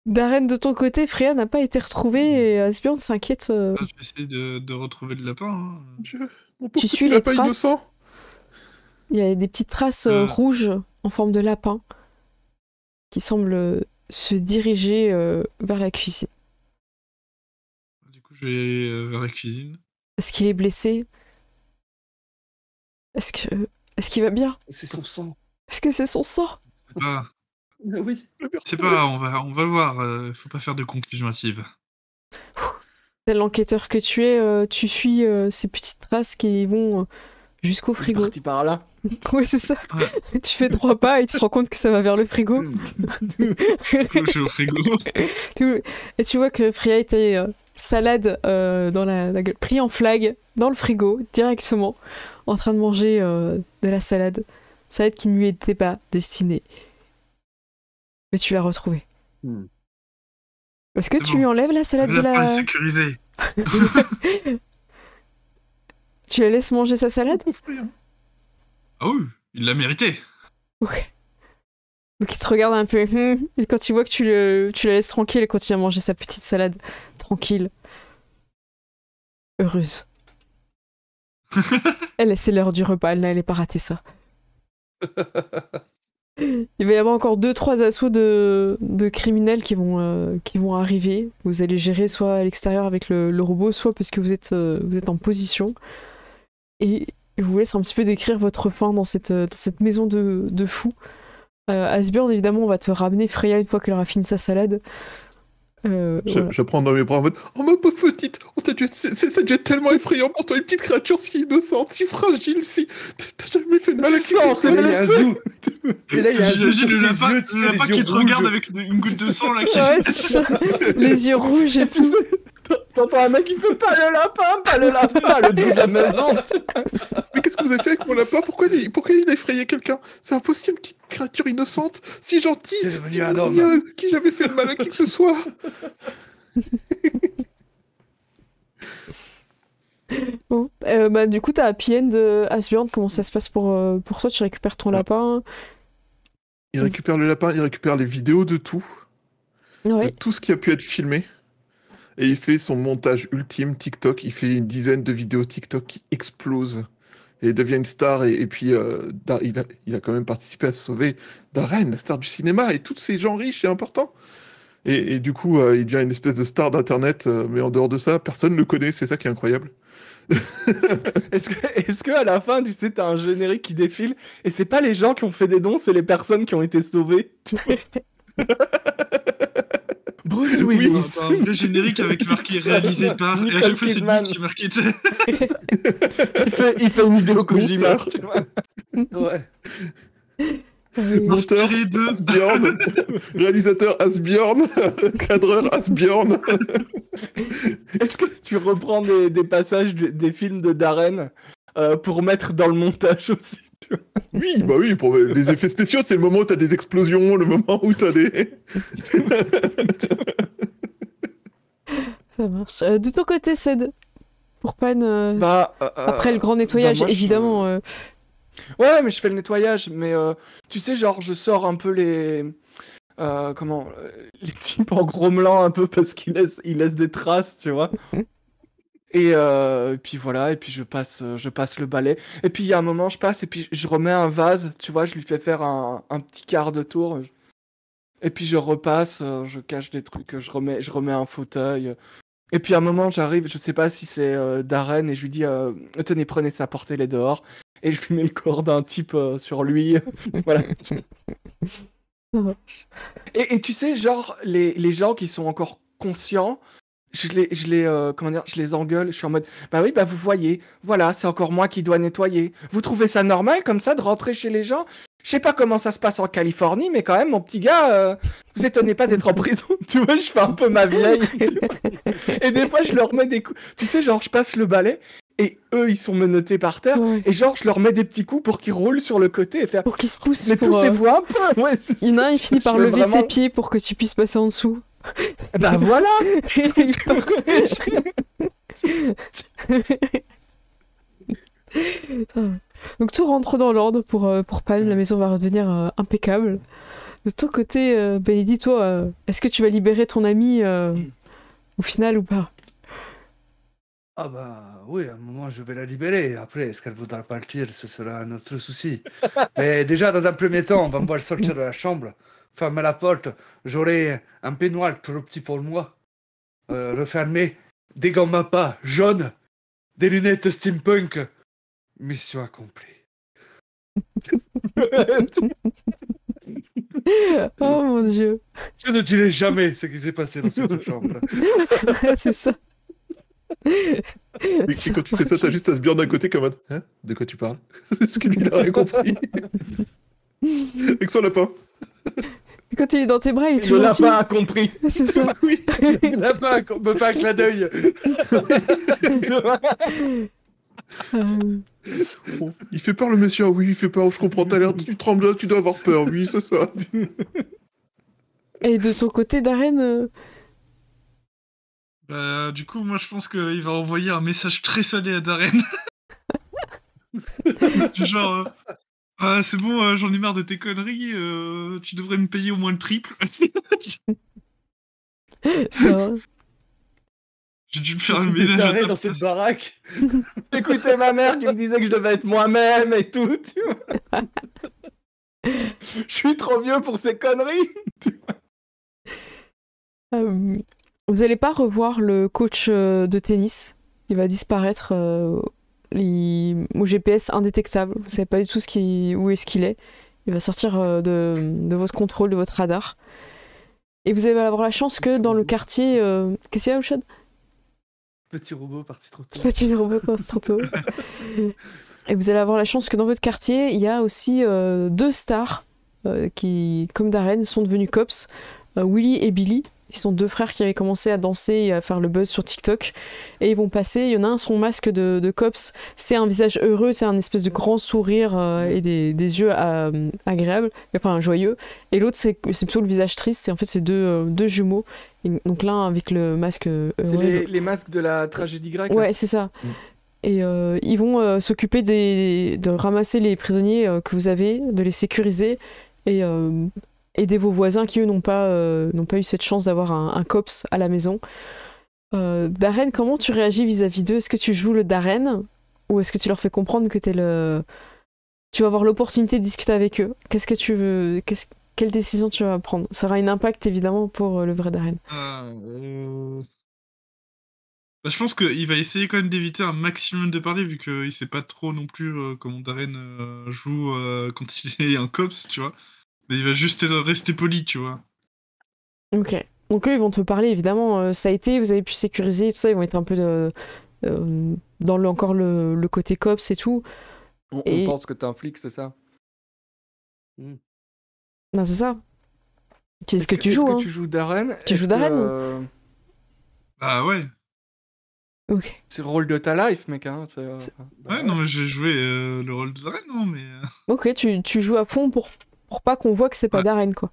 Darren, de ton côté, Freya n'a pas été retrouvée et Asbjorn s'inquiète. Je vais essayer de retrouver le lapin. Hein. Mon pauvre Tu petit suis les lapin traces. innocent. Il y a des petites traces rouges en forme de lapin qui semblent se diriger vers la cuisine. Du coup, je vais aller vers la cuisine. Est-ce qu'il est blessé? Est-ce qu'il va bien? C'est son sang. Est-ce que c'est son sang? C'est pas, Oui. c'est pas, on va voir. Faut pas faire de confusion massive. Tel l'enquêteur que tu es, tu suis ces petites traces qui vont jusqu'au Il est frigo. parti par là. Oui, c'est ça. Ouais. Tu fais 3 pas et tu te rends compte que ça va vers le frigo. Je suis au frigo. Et tu vois que Freya était salade dans la gueule, pris en flag dans le frigo directement, en train de manger de la salade. Salade qui ne lui était pas destinée. Mais tu l'as retrouvée. Hmm. Est-ce que C'est tu bon. lui enlèves la salade Le de lapin est la... sécurisé. Tu la laisses manger sa salade? Pauvre Freya. Ah oui, il l'a mérité. Ok. Donc il te regarde un peu. Et quand tu vois que tu la laisses tranquille, elle continue à manger sa petite salade. Tranquille. Heureuse. C'est l'heure du repas, elle n'allait pas rater ça. Il va y avoir encore 2-3 assauts de criminels qui vont arriver. Vous allez gérer soit à l'extérieur avec le robot, soit parce que vous êtes en position. Et je vous laisse un petit peu décrire votre fin dans cette maison de fous. Asbjorn, évidemment, on va te ramener Freya une fois qu'elle aura fini sa salade. Voilà. Je prends dans mes bras en mode oh ma pauvre petite, ça a dû être tellement effrayant pour toi, une petite créature si innocente, si fragile, si. T'as jamais fait de mal à qui que ce soit. Et là, il y a un zoom. Et là, il y a un zoom J'imagine sur le ses lapin, yeux, tu sais, le lapin les yeux qui te regarde rouges. avec une goutte de sang là qui. Ouais, c'est ça. Les yeux rouges et tout. T'entends un mec qui fait pas le lapin, à l'autre bout de la maison. Mais qu'est-ce que vous avez fait avec mon lapin? Pourquoi il a effrayé quelqu'un? C'est impossible, une petite créature innocente, si gentille, C'est devenu si un homme. mignonne, qui jamais fait de mal à qui que ce soit. Bon. Du coup, t'as Happy End Asbjorn, comment ça se passe pour toi? Tu récupères ton lapin? Il récupère le lapin, il récupère les vidéos de tout. De Ouais. tout ce qui a pu être filmé. Et il fait son montage ultime TikTok. Il fait une dizaine de vidéos TikTok qui explosent. Et il devient une star. Et puis, il a quand même participé à sauver Darren, la star du cinéma, et tous ces gens riches et importants. Et du coup, il devient une espèce de star d'Internet. Mais en dehors de ça, personne ne le connaît. C'est ça qui est incroyable. Est-ce que à la fin, tu sais, t'as un générique qui défile et c'est pas les gens qui ont fait des dons, c'est les personnes qui ont été sauvées. Bruce Oui, Willis. T'as un vrai générique avec marqué réalisé par. Et à Nicole chaque fois, c'est Kidman. lui qui est marqué. tu sais. il fait une vidéo Kojima. tu vois. Ouais. Monteur Inspiré de. Asbjorn, réalisateur Asbjorn, cadreur Asbjorn. Est-ce que tu reprends des passages des films de Darren pour mettre dans le montage aussi? Tu vois. Oui, bah oui, pour les effets spéciaux, c'est le moment où t'as des explosions, le moment où t'as des... Ça marche. De ton côté, Ced, pour Pan, après le grand bah, nettoyage, moi, je- évidemment. Ouais, mais je fais le nettoyage, mais tu sais, genre, je sors un peu les. Les types en grommelant un peu parce qu'il laisse des traces, tu vois. Et puis voilà, et puis je passe le balai. Et puis il y a un moment, je passe, et puis je remets un vase, tu vois, je lui fais faire un petit quart de tour. Et puis je repasse, je cache des trucs, je remets un fauteuil. Et puis à un moment, j'arrive, je sais pas si c'est Darren, et je lui dis tenez, prenez ça, portez-les dehors. Et je lui mets le corps d'un type sur lui. Voilà. Et tu sais, genre, les gens qui sont encore conscients, comment dire, je les engueule. Je suis en mode, bah oui, bah vous voyez, voilà, c'est encore moi qui dois nettoyer. Vous trouvez ça normal comme ça de rentrer chez les gens? Je sais pas comment ça se passe en Californie, mais quand même, mon petit gars, vous étonnez pas d'être en prison. Tu vois, je fais un peu ma vieille. Tu vois. Et des fois, je leur mets des coups. Tu sais, genre, je passe le balai et eux, ils sont menottés par terre. Ouais. Et genre, je leur mets des petits coups pour qu'ils roulent sur le côté et faire. Pour qu'il se pousse. Mais pour, poussez-vous un peu. Ouais, c'est Il y en a un, il finit par je fais lever ses vraiment- pieds pour que tu puisses passer en dessous. Bah voilà. Il part. Donc tout rentre dans l'ordre pour Pan, la maison va redevenir impeccable. De ton côté, Benedy, toi, est-ce que tu vas libérer ton ami au final ou pas? Ah bah oui, à un moment je vais la libérer. Après, est-ce qu'elle voudra partir, ce sera un autre souci. Mais déjà, dans un premier temps, on va me voir sortir de la chambre, fermer la porte. J'aurai un peignoir trop petit pour moi, refermé, des gants Mappa jaunes, des lunettes steampunk. Mission accomplie. Oh mon dieu. Je ne dirai jamais ce qui s'est passé dans cette chambre. C'est ça. Et quand tu fais ça, t'as juste à se bien d'un côté comme un... Hein? De quoi tu parles? Est-ce que lui, il a rien compris? Avec son lapin. Et quand il est dans tes bras, il est Le toujours lapin a compris. C'est ça. Oui, là-bas, on me fait un clin d'œil. Bon, il fait peur le monsieur, ah oui, il fait peur, je comprends, t'as l'air, tu trembles, tu dois avoir peur, oui, c'est ça. Et de ton côté, Darren, Bah, du coup, moi, je pense qu'il va envoyer un message très salé à Darren. Du genre, ah, c'est bon, j'en ai marre de tes conneries, tu devrais me payer au moins le triple. ça. J'ai dû me faire le ménage à Carré ta dans cette place. baraque. Écoutez ma mère qui me disait que je devais être moi-même et tout, tu vois. Je suis trop vieux pour ces conneries. Vous allez pas revoir le coach de tennis. Il va disparaître au GPS indétectable. Vous savez pas du tout où est-ce qu'il est. Il va sortir de votre contrôle, de votre radar. Et vous allez avoir la chance que dans le quartier... Qu'est-ce qu'il y a, Ouchad? Petit robot parti trop tôt. Petit robot tantôt. Et vous allez avoir la chance que dans votre quartier, il y a aussi deux stars qui, comme Darren, sont devenus cops. Willy et Billy. Ils sont deux frères qui avaient commencé à danser et à faire le buzz sur TikTok. Et ils vont passer, il y en a un, son masque de cops, c'est un visage heureux, c'est un espèce de grand sourire et des yeux agréables, enfin joyeux. Et l'autre, c'est plutôt le visage triste, c'est deux jumeaux. Et donc l'un avec le masque heureux. C'est les masques de la tragédie grecque. Ouais, c'est ça. Et ils vont s'occuper de ramasser les prisonniers que vous avez, de les sécuriser et aider vos voisins qui, eux, n'ont pas eu cette chance d'avoir un cops à la maison. Darren, comment tu réagis vis-à-vis d'eux? Est-ce que tu joues le Darren ou est-ce que tu leur fais comprendre que tu vas avoir l'opportunité de discuter avec eux? Qu'est-ce que tu veux... Quelle décision tu vas prendre? Ça aura un impact, évidemment, pour le vrai Darren. Bah, je pense qu'il va essayer quand même d'éviter un maximum de parler, vu qu'il sait pas trop non plus comment Darren joue quand il est un cops, tu vois. Mais il va juste rester poli, tu vois. Ok. Donc eux, ils vont te parler, évidemment. Ça a été, vous avez pu sécuriser, tout ça. Ils vont être un peu dans encore le côté cops et tout. On Et- pense que t'es un flic, c'est ça? Ben, c'est ça. C'est ce que tu Est-ce joues, que hein. tu joues Darren? Tu joues Est-ce que, Darren Ah ouais. Ok. c'est le rôle de ta life, mec. Hein. Ouais, non, mais j'ai joué le rôle de Darren, non, mais... Ok, tu joues à fond pour pas qu'on voit que c'est pas Ouais. Darren, quoi.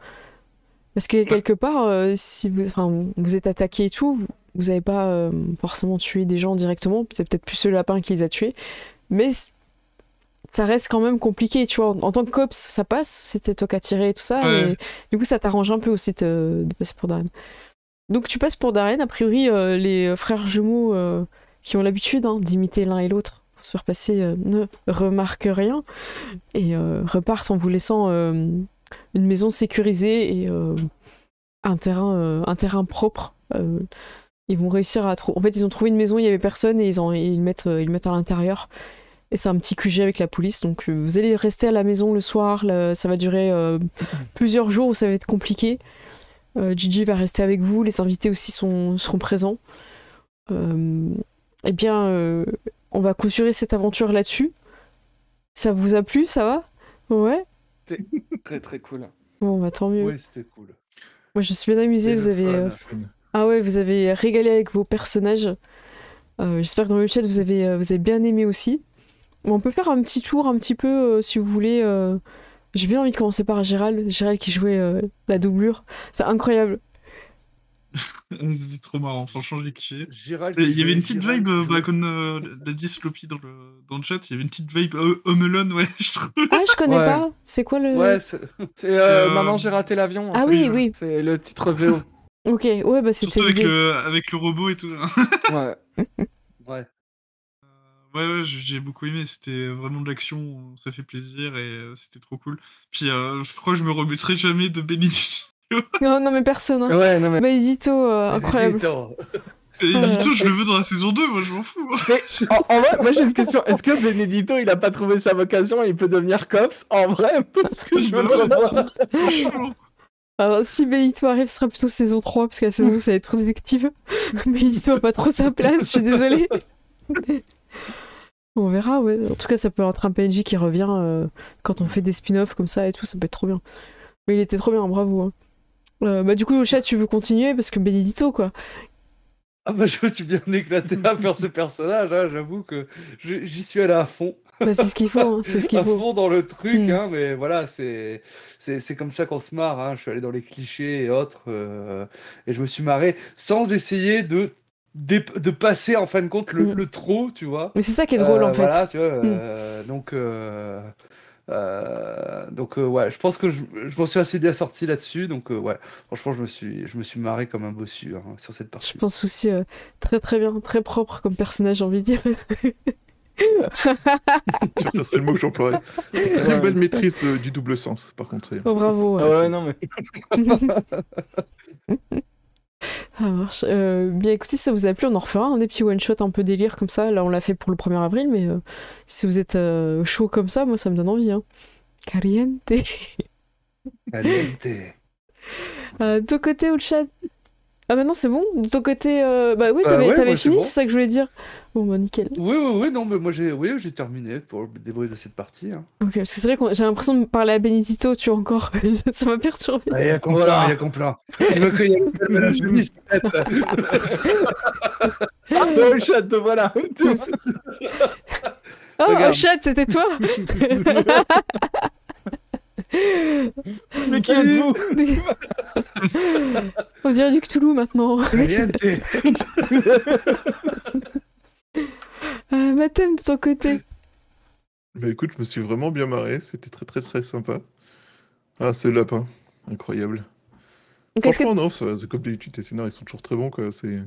Parce que quelque part, si vous êtes attaqué et tout, vous avez pas forcément tué des gens directement, c'est peut-être plus le lapin qui les a tués, mais ça reste quand même compliqué, tu vois. En tant que cops, ça passe, c'était toi qui as tiré et tout ça, Ouais. mais du coup, ça t'arrange un peu aussi de passer pour Darren. Donc tu passes pour Darren, a priori, les frères jumeaux qui ont l'habitude d'imiter l'un et l'autre pour se faire passer ne remarquent rien et repartent en vous laissant une maison sécurisée et un terrain propre. Ils vont réussir à trouver. En fait, ils ont trouvé une maison, il y avait personne et ils mettent à l'intérieur. Et c'est un petit QG avec la police. Donc vous allez rester à la maison le soir. Ça va durer plusieurs jours où ça va être compliqué. Gigi va rester avec vous, les invités aussi seront présents. Eh bien, on va clôturer cette aventure là-dessus. Ça vous a plu, ça va? Ouais. C'était très très cool. Bon, bah tant mieux. Oui, c'était cool. Moi, je me suis bien amusée. Vous avez, ah ouais, vous avez régalé avec vos personnages. J'espère que dans le chat, vous avez bien aimé aussi. Bon, on peut faire un petit tour, un petit peu, si vous voulez. J'ai bien envie de commencer par Gérald. Gérald qui jouait la doublure. C'est incroyable. C'était trop marrant, franchement, j'ai kiffé. Gérald, Il y avait une petite Gérald vibe, qui jouait. comme l'a dit Sloppy dans le chat, il y avait une petite vibe Home Alone, ouais, je trouve. Ah, je connais Ouais. pas. C'est quoi le... Ouais, c'est- C'est Maman, j'ai raté l'avion. en Ah fait. oui, oui. C'est le titre VO. Ok, ouais, bah c'était Surtout avec l'idée. avec le robot et tout. Ouais. ouais. Ouais, j'ai beaucoup aimé, c'était vraiment de l'action, ça fait plaisir et c'était trop cool. Puis je crois que je me remettrai jamais de Benedict. Non, non, mais personne. Hein. Ouais, non mais. Benedito, incroyable. Et Benedito, je le veux dans la saison 2, moi je m'en fous. Mais en vrai, moi j'ai une question. Est-ce que Benedito, il a pas trouvé sa vocation et il peut devenir cops? En vrai, parce que je veux le revoir. Franchement. Alors, si Benito arrive, ce sera plutôt saison 3, parce que la saison 2, ça va être trop détective. Benito a pas trop sa place, je suis désolée. On verra, ouais. En tout cas, ça peut être un PNJ qui revient quand on fait des spin-offs comme ça et tout, ça peut être trop bien. Mais il était trop bien, bravo. Hein. Bah, du coup, au chat, tu veux continuer, parce que Benedito, quoi. Ah bah je me suis bien éclaté à faire ce personnage, hein, j'avoue que j'y suis allé à fond. Bah, c'est ce qu'il faut, hein, c'est ce qu'il À faut. fond dans le truc, Mm. hein, mais voilà, c'est comme ça qu'on se marre. Hein. Je suis allé dans les clichés et autres, et je me suis marré sans essayer de passer en fin de compte le trop, tu vois. Mais c'est ça qui est drôle, en fait. Voilà, tu vois. Donc ouais, je pense que je m'en suis assez bien sorti là-dessus. Donc ouais, franchement, je me suis marré comme un bossu hein, sur cette Je partie. pense aussi très très bien, très propre comme personnage, j'ai envie de dire. Sûr, ça serait le mot que j'emploierais. Très Ouais. belle maîtrise du double sens, par contre. Oh, bravo. Ah ouais, non mais. Ça marche. Bien écoutez, si ça vous a plu, on en refera un des petits one-shot un peu délire comme ça. Là, on l'a fait pour le 1er avril, mais si vous êtes chaud comme ça, moi, ça me donne envie. Hein. Caliente. Caliente. De ton côté, ou le chat? Ah bah non, c'est bon. De ton côté, bah oui, Bah t'avais ouais, t'avais moi, c'est fini, bon. c'est ça que je voulais dire. Bon, bah nickel. Oui, non, mais moi j'ai terminé pour le débrief de cette partie. Hein. Ok, parce que c'est vrai que j'ai l'impression de parler à Benedito, tu vois, encore. Ça m'a perturbé. Il y a complet, Voilà. il y a complet. Tu veux qu'il y ait la chemise, peut-être. Ah, le chat, te voilà. Oh, Regarde. chat, c'était toi. Mais qui êtes-vous? On dirait du Cthulhu maintenant. Caliente. Mathem, de ton côté. Bah écoute, je me suis vraiment bien marré, c'était très très très sympa. Ah, ce lapin, incroyable. Qu'est-ce que... Franchement, non, comme d'habitude, les scénarios ils sont toujours très bons, quoi. C'est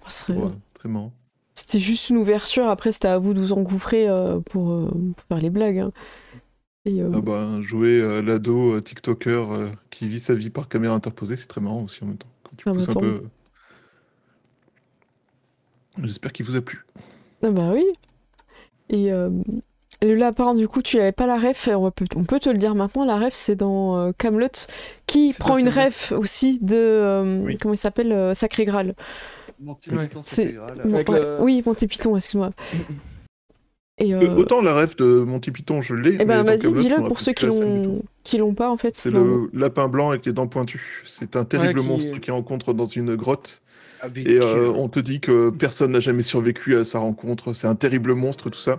Oh, ce serait- ouais, très marrant. C'était juste une ouverture, après c'était à vous de vous engouffrer pour faire les blagues. Hein. Et, Ah bah, jouer l'ado TikToker qui vit sa vie par caméra interposée, c'est très marrant aussi en même temps. Quand tu Ah bah, pousses un tant peu. J'espère qu'il vous a plu. Ah bah oui. Et le lapin, du coup, tu n'avais pas la ref, et on peut te le dire maintenant, la ref c'est dans Kaamelott, qui C'est prend dans une Kaamelott. ref aussi de, Oui. comment il s'appelle, Sacré Graal. Monty Ouais. Python, C'est- Intégral. Avec Ouais, le- Oui, Monty Python, excuse-moi. Et Autant la ref de Monty Python, je l'ai. eh ben mais dans vas-y, Kaamelott, je dis-le me pour rappelle ceux plus la scène du tout. qui l'ont pas en fait. C'est dans- le lapin blanc avec les dents pointues. C'est un terrible qui- monstre qui rencontre dans une grotte. Ah, mais Et quel- on te dit que personne n'a jamais survécu à sa rencontre. C'est un terrible monstre, tout ça.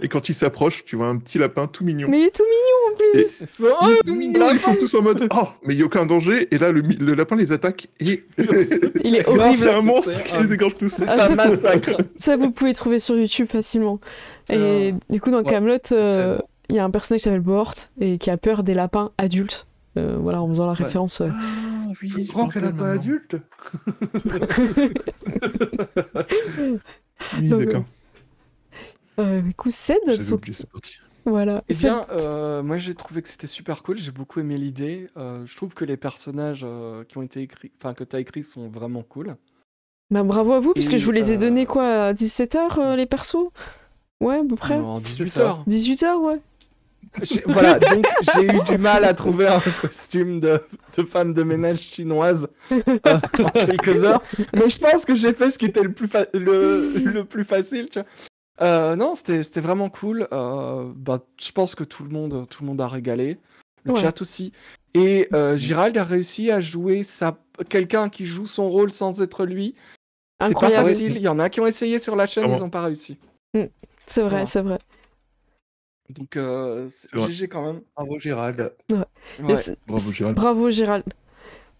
Et quand il s'approche, tu vois un petit lapin tout mignon. Mais il est tout mignon en plus. Oh, Il est tout mignon, ils sont tous en mode « Oh, mais il n'y a aucun danger !» Et là, le lapin les attaque et Il est c'est horrible. un monstre C'est qui un- les égorge tous. Ah, un ça, massacre. ça, vous pouvez trouver sur YouTube facilement. Et du coup, dans Ouais, Kaamelott, c'est bon. il y a un personnage qui s'appelle Bohort et qui a peur des lapins adultes. Voilà, en faisant la référence. Ah oui, Je prends qu'elle n'a pas adulte. Oui, Donc, d'accord. Du coup, Ced, J'avais oublié cette partie. voilà. Eh Ced- bien, moi j'ai trouvé que c'était super cool, j'ai beaucoup aimé l'idée. Je trouve que les personnages qui ont été écrits, enfin que tu as écrits sont vraiment cool. Bah, bravo à vous, puisque Et, je vous les ai donnés quoi, à 17h les persos? Ouais, à peu près. En ça. 18h. 18h, ouais. Voilà, donc j'ai eu du mal à trouver un costume de femme de ménage chinoise en quelques heures. Mais je pense que j'ai fait ce qui était le plus facile, tu vois. Non, c'était vraiment cool. Je pense que tout le monde a régalé. Le Ouais. chat aussi. Et Gérald a réussi à jouer quelqu'un qui joue son rôle sans être lui. C'est pas Incroyable. facile. Il y en a qui ont essayé sur la chaîne, Ah bon. ils n'ont pas réussi. C'est vrai, Voilà. c'est vrai. Donc, C'est vrai. GG quand même. Bravo Gérald. Et Ouais. Bravo, Gérald. Bravo Gérald.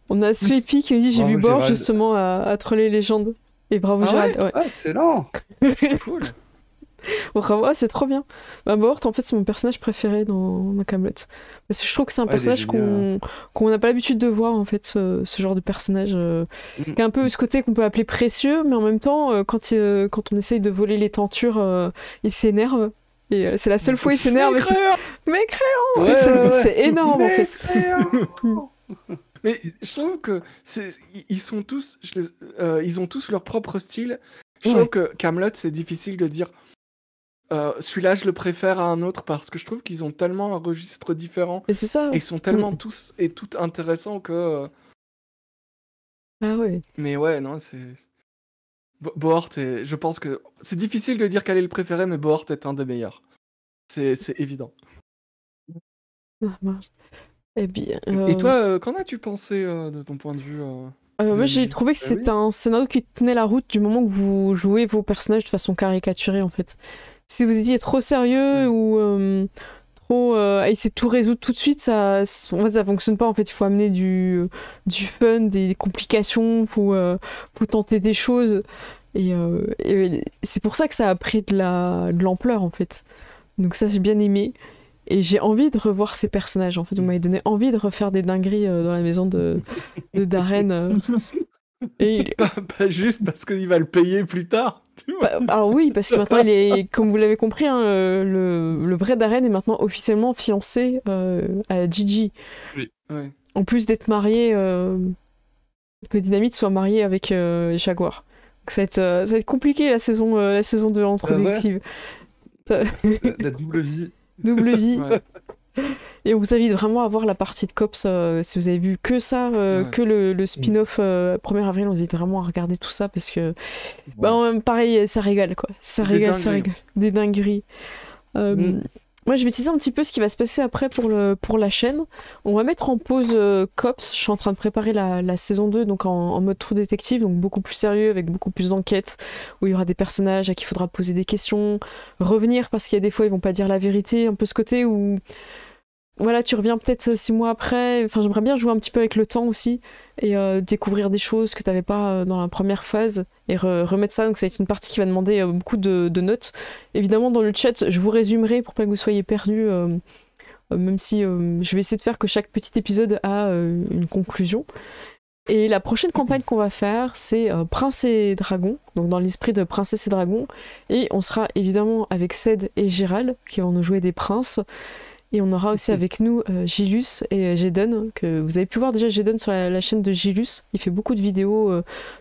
On a Sweepy qui nous dit j'ai Bravo, vu Bord Gérald. justement à troller légende. Et bravo Ah Gérald. Ouais. Ah, excellent. Cool. Bravo, ah, c'est trop bien. Bah, Bort, en fait, c'est mon personnage préféré dans Camelot. Parce que je trouve que c'est un Ouais, il est personnage génial. qu'on n'a pas l'habitude de voir, en fait, ce genre de personnage. Mm. Qui a un peu ce côté qu'on peut appeler précieux, mais en même temps, quand on essaye de voler les tentures, il s'énerve. Et c'est la seule fois où il s'énerve. et c'est- Mais créant Ouais, c'est énorme, en Mais fait. Mais je trouve que ils sont tous, ils ont tous leur propre style. Je trouve Ouais. que Camelot, c'est difficile de dire celui-là, je le préfère à un autre parce que je trouve qu'ils ont tellement un registre différent Et c'est ça. et ils sont tellement tous et toutes intéressants que. Ah ouais. Mais ouais, non, c'est. Bohort, je pense que c'est difficile de dire quel est le préféré, mais Bohort est un des meilleurs. C'est évident. Ça marche. Eh bien, Et toi, qu'en as-tu pensé de ton point de vue moi, j'ai Gigi. trouvé que Bah c'était un scénario qui tenait la route du moment que vous jouez vos personnages de façon caricaturée, en fait. Si vous étiez trop sérieux ou trop à essayer de tout résoudre tout de suite, en fait, ça fonctionne pas. En fait, il faut amener du fun, des complications, faut tenter des choses. Et c'est pour ça que ça a pris de l'ampleur, en fait. Donc ça, j'ai bien aimé. Et j'ai envie de revoir ces personnages. En fait, vous m'avez donné envie de refaire des dingueries dans la maison de Darren. Et Pas juste parce qu'il va le payer plus tard. alors oui, parce que maintenant il est, comme vous l'avez compris, hein, le vrai Darren est maintenant officiellement fiancé à Gigi. Ouais. En plus d'être marié, que Dynamite soit marié avec Jaguar. Donc ça va être compliqué la saison 2 entre Ah ouais. détectives. La double vie. Double vie. Ouais. Et on vous invite vraiment à voir la partie de Cops si vous avez vu que ça, Ouais. que le spin-off 1er avril, on vous invite vraiment à regarder tout ça parce que pareil, ça régale quoi. Ça Des régale, ça dingueries. régale. Des dingueries. Moi, je vais teaser un petit peu ce qui va se passer après pour la chaîne. On va mettre en pause Cops. Je suis en train de préparer la saison 2, donc en mode True Detective, donc beaucoup plus sérieux, avec beaucoup plus d'enquêtes, où il y aura des personnages à qui il faudra poser des questions, revenir parce qu'il y a des fois ils vont pas dire la vérité, un peu ce côté où voilà, tu reviens peut-être 6 mois après. Enfin, j'aimerais bien jouer un petit peu avec le temps aussi et découvrir des choses que tu n'avais pas dans la première phase et remettre ça. Donc, ça va être une partie qui va demander beaucoup de notes. Évidemment, dans le chat, je vous résumerai pour pas que vous soyez perdus, même si je vais essayer de faire que chaque petit épisode a une conclusion. Et la prochaine campagne qu'on va faire, c'est Prince et Dragon, donc dans l'esprit de Princesse et Dragon. Et on sera évidemment avec Ced et Gérald qui vont nous jouer des princes. Et on aura aussi avec nous Gilus et Jedon, que vous avez pu voir déjà Jedon sur la chaîne de Gilus. Il fait beaucoup de vidéos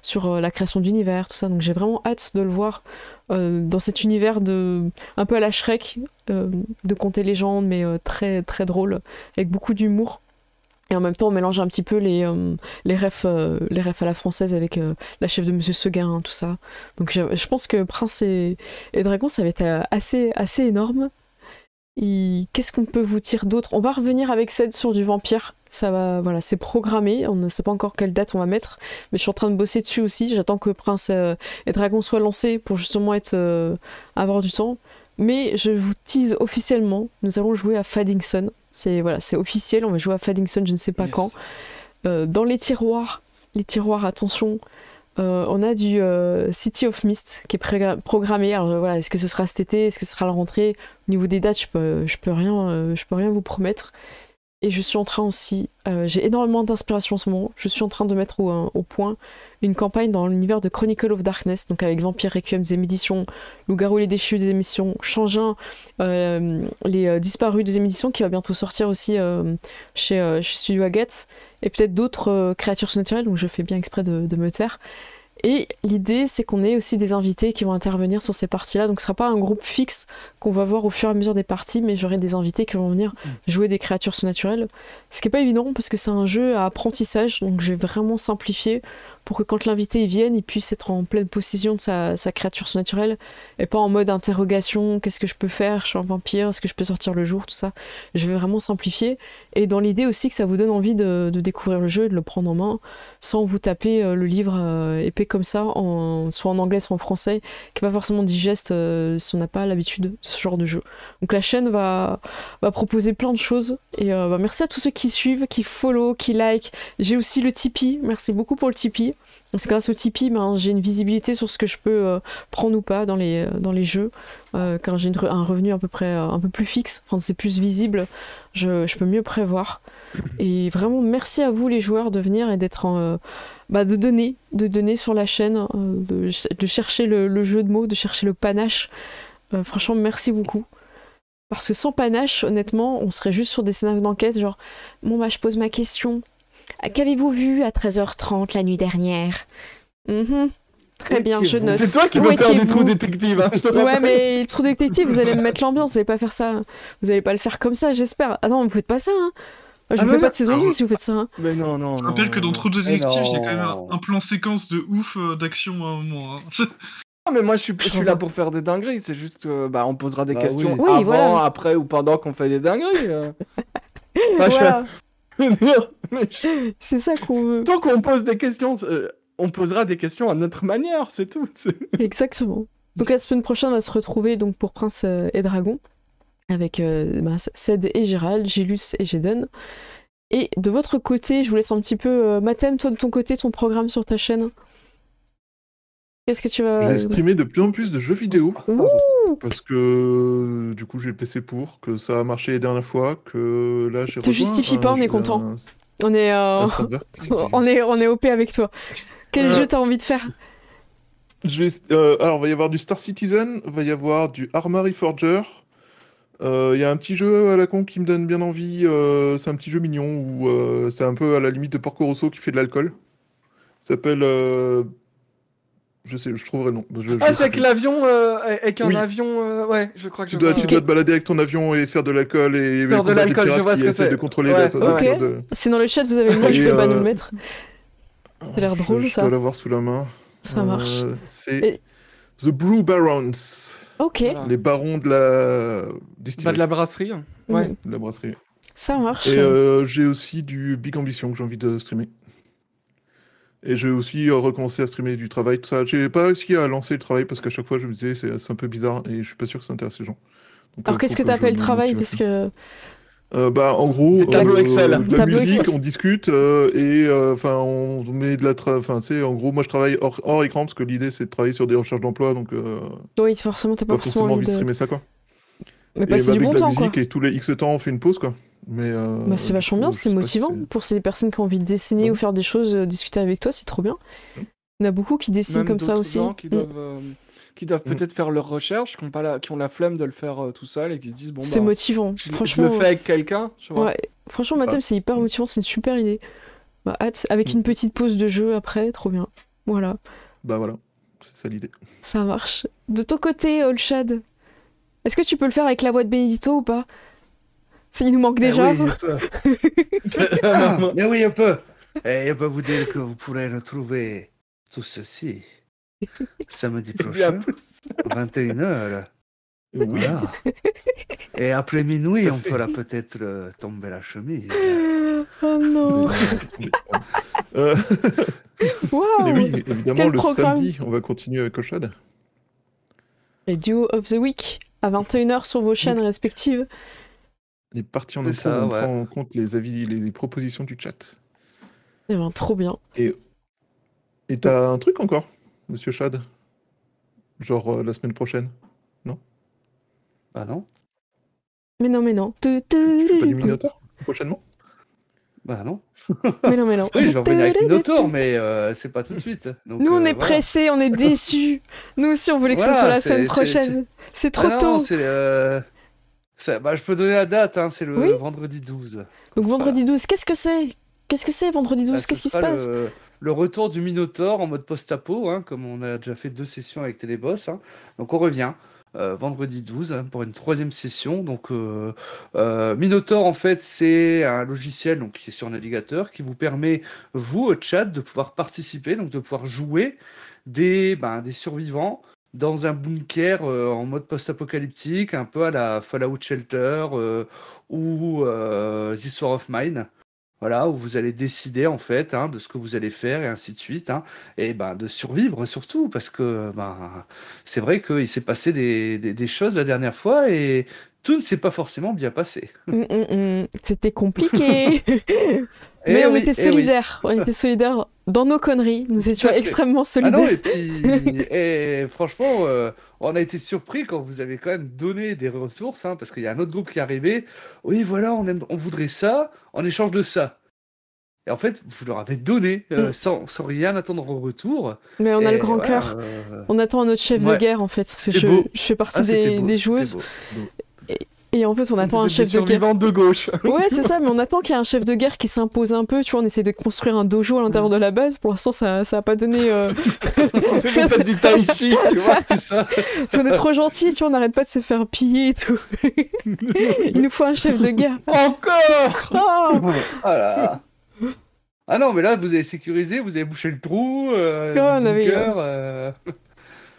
sur la création d'univers, tout ça. Donc j'ai vraiment hâte de le voir dans cet univers un peu à la Shrek, de contes et légendes, mais très, très drôle, avec beaucoup d'humour. Et en même temps, on mélange un petit peu les refs à la française avec la chef de Monsieur Seguin, tout ça. Donc je pense que Prince et Dragon, ça va être assez énorme. Qu'est-ce qu'on peut vous dire d'autre? On va revenir avec Ced sur du vampire. Ça va, voilà, c'est programmé. On ne sait pas encore quelle date on va mettre, mais je suis en train de bosser dessus aussi. J'attends que Prince et Dragon soient lancés pour justement avoir du temps. Mais je vous tease officiellement, nous allons jouer à Faddington. C'est officiel, on va jouer à Faddington, je ne sais pas Yes. quand. Dans les tiroirs, attention. On a du City of Mist qui est programmé. Alors voilà, est-ce que ce sera cet été, est-ce que ce sera la rentrée? Au niveau des dates, je peux rien vous promettre. Et je suis en train aussi, j'ai énormément d'inspiration en ce moment. Je suis en train de mettre au point une campagne dans l'univers de Chronicle of Darkness, donc avec Vampire Requiem des éditions, Loup-garou les déchus des émissions, Changin, les disparus des émissions, qui va bientôt sortir aussi chez Studio Agathe, et peut-être d'autres créatures surnaturelles, donc je fais bien exprès de me taire. Et l'idée, c'est qu'on ait aussi des invités qui vont intervenir sur ces parties-là. Donc ce sera pas un groupe fixe qu'on va voir au fur et à mesure des parties, mais j'aurai des invités qui vont venir jouer des créatures surnaturelles. Ce qui est pas évident parce que c'est un jeu à apprentissage, donc je vais vraiment simplifier pour que quand l'invité vienne, il puisse être en pleine possession de sa créature surnaturelle et pas en mode interrogation, qu'est-ce que je peux faire, je suis un vampire, est-ce que je peux sortir le jour, tout ça. Je vais vraiment simplifier et dans l'idée aussi que ça vous donne envie de découvrir le jeu et de le prendre en main sans vous taper le livre épais comme ça, soit en anglais, soit en français, qui n'est pas forcément digeste si on n'a pas l'habitude de ce genre de jeu. Donc la chaîne va proposer plein de choses et merci à tous ceux qui suivent, qui follow, qui like. J'ai aussi le Tipeee, merci beaucoup pour le Tipeee. C'est grâce au Tipeee, j'ai une visibilité sur ce que je peux prendre ou pas dans les jeux, car j'ai un revenu à peu près un peu plus fixe, enfin c'est plus visible, je peux mieux prévoir. Et vraiment merci à vous les joueurs de venir et d'être de donner sur la chaîne, de chercher le jeu de mots, de chercher le panache. Franchement merci beaucoup. Parce que sans panache, honnêtement, on serait juste sur des scénarios d'enquête, genre bon je pose ma question. Qu'avez-vous vu à 13h30 la nuit dernière? Très bien, je note. C'est toi qui veux faire du trou détective. Hein, ouais, mais le trou détective, vous allez me mettre l'ambiance, vous allez pas faire ça. Vous allez pas le faire comme ça, j'espère. Attends, vous faites pas ça, hein. Je ne fais pas de saison 2 si vous faites ça. Hein. Mais non. Je rappelle que dans Trou détective, il y a quand même un plan séquence de ouf d'action à un moment. Hein. Non, mais moi je suis là pour faire des dingueries, c'est juste on posera des questions oui. avant, Voilà. après ou pendant qu'on fait des dingueries. Voilà. C'est ça qu'on veut. Tant qu'on pose des questions, on posera des questions à notre manière, c'est tout. Exactement. Donc la semaine prochaine, on va se retrouver donc, pour Prince et Dragon, avec Ced et Gérald, Gilus et Jeden. Et de votre côté, je vous laisse un petit peu... Mathem, toi de ton côté, ton programme sur ta chaîne. Qu'est-ce que tu vas... Je vais streamer de plus en plus de jeux vidéo. Ouh, Parce que du coup j'ai le PC pour, que ça a marché les dernières fois, que là j'ai te justifie pas, on est content. On est, on est OP avec toi. Quel jeu t'as envie de faire? Alors il va y avoir du Star Citizen, il va y avoir du Armory Forger. Il y a un petit jeu à la con qui me donne bien envie. C'est un petit jeu mignon où c'est un peu à la limite de Porco Rosso qui fait de l'alcool. Ça s'appelle... je trouverai le nom. C'est avec l'avion, avec un Oui. avion, ouais, je crois que Tu dois te balader avec ton avion et faire de l'alcool et Faire de l'alcool, je vois ce que c'est. de contrôler Ouais, la ok. Si dans le chat vous avez le nom, je peux pas nous le mettre. Ça a l'air drôle, je ça. dois l'avoir sous la main. Ça marche. C'est The Brew Barons. Ok. Voilà. Les barons de la distillerie. de la brasserie. Ouais. De la brasserie. Ça marche. Et j'ai aussi du Big Ambition que j'ai envie de streamer. Et j'ai aussi recommencé à streamer du travail, tout ça. J'ai pas réussi à lancer le travail parce qu'à chaque fois je me disais c'est un peu bizarre et je suis pas sûr que ça intéresse les gens. Donc, Alors qu'est-ce que t'appelles travail? Parce que... en gros, Des tableaux Excel. de la Tableau musique, Excel. on discute on met de la en gros moi je travaille hors écran parce que l'idée c'est de travailler sur des recherches d'emploi donc Oui, forcément, t'as pas forcément envie envie de de... streamer ça quoi. Mais Et passer du avec bon de la temps, quoi. musique et tous les X temps on fait une pause quoi. Mais C'est vachement bien, je c'est sais pas motivant. si Pour ces personnes qui ont envie de dessiner Ouais. ou faire des choses, discuter avec toi, c'est trop bien. Il y en a beaucoup qui dessinent Même comme ça d'autres aussi. gens qui doivent peut-être faire leurs recherches, qui ont la flemme de le faire tout seul et qui se disent bon C'est motivant. je Franchement, le fais avec quelqu'un, tu vois. ouais. Franchement, Mathem, c'est hyper motivant, c'est une super idée. Hâte, avec une petite pause de jeu après, trop bien. Voilà, Bah voilà, c'est ça l'idée. ça marche. De ton côté, Olshad, est-ce que tu peux le faire avec la voix de Benedito ou pas? Il nous manque déjà. Oui, je peux. Mais oui, je peux. Et je peux vous dire que vous pourrez retrouver tout ceci samedi prochain, 21h. Voilà. Et après minuit, on fera peut-être tomber la chemise. Oh non. Waouh. Et oui, évidemment, Quel le programme. samedi, on va continuer avec Olshad. Et Duo of the Week, à 21h sur vos chaînes respectives. Les parties en C'est impro, ça, on ouais. prend en compte les avis, les propositions du chat. Eh ben, trop bien. Et t'as un truc encore, monsieur Chad? Genre la semaine prochaine? Ah non? Mais non, mais non. Tu fais pas du Minotaur prochainement? Bah non. Mais non, mais non. Oui, je vais revenir avec Minotaur, mais c'est pas tout de suite. Donc, Nous, on est voilà. pressés, on est déçus. Nous aussi, on voulait que ça Voilà, soit la c'est- semaine c'est- prochaine. C'est trop Ah non, tôt. c'est je peux donner la date, hein, c'est le Oui. vendredi 12. Donc, Ça vendredi 12, qu'est-ce que c'est? Qu'est-ce que c'est, vendredi 12? sera- Qu'est-ce qui se ça sera passe? le retour du Minotaur en mode post-apo, hein, comme on a déjà fait 2 sessions avec Téléboss. Hein. Donc on revient vendredi 12 hein, pour une 3e session. Donc Minotaur, en fait, c'est un logiciel donc, qui est sur navigateur qui vous permet, vous, au chat, de pouvoir participer, donc de pouvoir jouer des survivants dans un bunker en mode post-apocalyptique, un peu à la Fallout Shelter ou This War of Mine. Voilà, où vous allez décider en fait hein, de ce que vous allez faire et ainsi de suite. Hein, et de survivre surtout, parce que c'est vrai qu'il s'est passé des choses la dernière fois et tout ne s'est pas forcément bien passé. C'était compliqué. Mais on était solidaires. On était solidaires dans nos conneries. Nous étions extrêmement solidaires. Ah non, et puis, et franchement, on a été surpris quand vous avez quand même donné des ressources, hein, parce qu'il y a un autre groupe qui est arrivé. Oui, voilà, on voudrait ça en échange de ça. Et en fait, vous leur avez donné sans rien attendre en retour. Mais on a le grand cœur. On attend notre chef de guerre, en fait. Parce que je fais partie des joueuses. Beau. Et en fait, on attend un chef de guerre. De gauche. Ouais, c'est ça, mais on attend qu'il y ait un chef de guerre qui s'impose un peu. Tu vois, on essaie de construire un dojo à l'intérieur de la base. Pour l'instant, ça a pas donné. C'est peut-être du tai chi, tu vois, c'est ça. Parce qu'on est trop gentils, tu vois, on n'arrête pas de se faire piller et tout. Il nous faut un chef de guerre. Encore Voilà. Ah non, mais là, vous avez sécurisé, vous avez bouché le trou, bunker,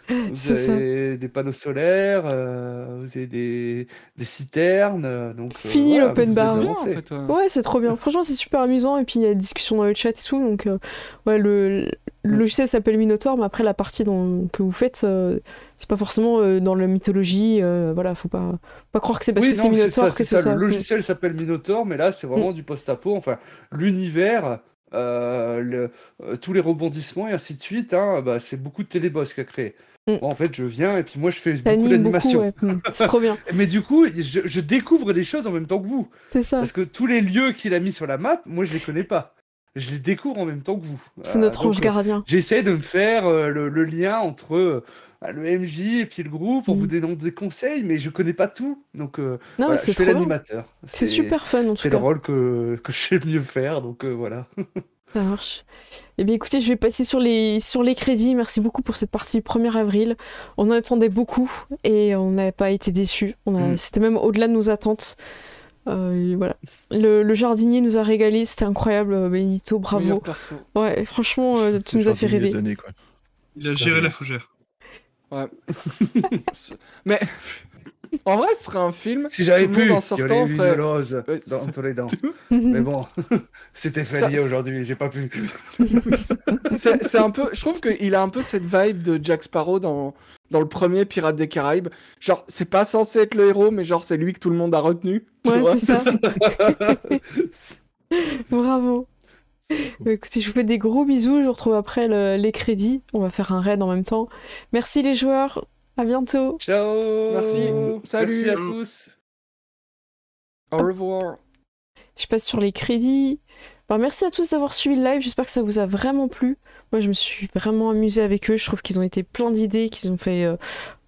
vous avez des panneaux solaires, vous avez des citernes, donc... Fini l'open bar. En fait, Ouais, c'est trop bien. Franchement, c'est super amusant, et puis il y a des discussions dans le chat et tout, donc ouais, le logiciel s'appelle Minotaur, mais après la partie que vous faites, c'est pas forcément dans la mythologie, voilà, faut pas croire que c'est parce que c'est Minotaur que c'est ça. Le logiciel s'appelle Minotaur, mais là, c'est vraiment du post-apo, enfin, l'univers... tous les rebondissements et ainsi de suite, hein, c'est beaucoup de Téléboss qui a créé. Bon, en fait, je viens et puis moi je fais beaucoup d'animation. Ouais. C'est trop bien. Mais du coup, je découvre des choses en même temps que vous. C'est ça. Parce que tous les lieux qu'il a mis sur la map, moi je les connais pas. Je les découvre en même temps que vous. C'est notre ange gardien. J'essaie de me faire le lien entre le MJ et puis le groupe pour vous donner des conseils, mais je connais pas tout. Donc voilà, je fais l'animateur. C'est super fun en tout cas. C'est le rôle que je sais le mieux faire, donc voilà. Ça marche. Eh bien écoutez, je vais passer sur les crédits. Merci beaucoup pour cette partie du 1er avril. On en attendait beaucoup et on n'a pas été déçus. C'était même au-delà de nos attentes. Voilà. Le jardinier nous a régalé, c'était incroyable. Benito, bravo. Ouais, franchement, tu nous as fait rêver. Donné, quoi. Il a géré la fougère. Ouais. Mais en vrai, ce serait un film. Si j'avais pu, en sortant, il y aurait une rose entre les dents. Mais bon, c'était férié aujourd'hui, j'ai pas pu. C'est un peu. Je trouve qu'il a un peu cette vibe de Jack Sparrow dans le premier Pirates des Caraïbes. Genre, c'est pas censé être le héros, mais genre, c'est lui que tout le monde a retenu. Ouais, c'est ça. Bravo. Écoutez, je vous fais des gros bisous. Je vous retrouve après les crédits. On va faire un raid en même temps. Merci les joueurs. À bientôt. Ciao. Merci. Salut. Merci à tous. Au revoir. Je passe sur les crédits. Merci à tous d'avoir suivi le live. J'espère que ça vous a vraiment plu. Moi, je me suis vraiment amusée avec eux. Je trouve qu'ils ont été plein d'idées, qu'ils ont fait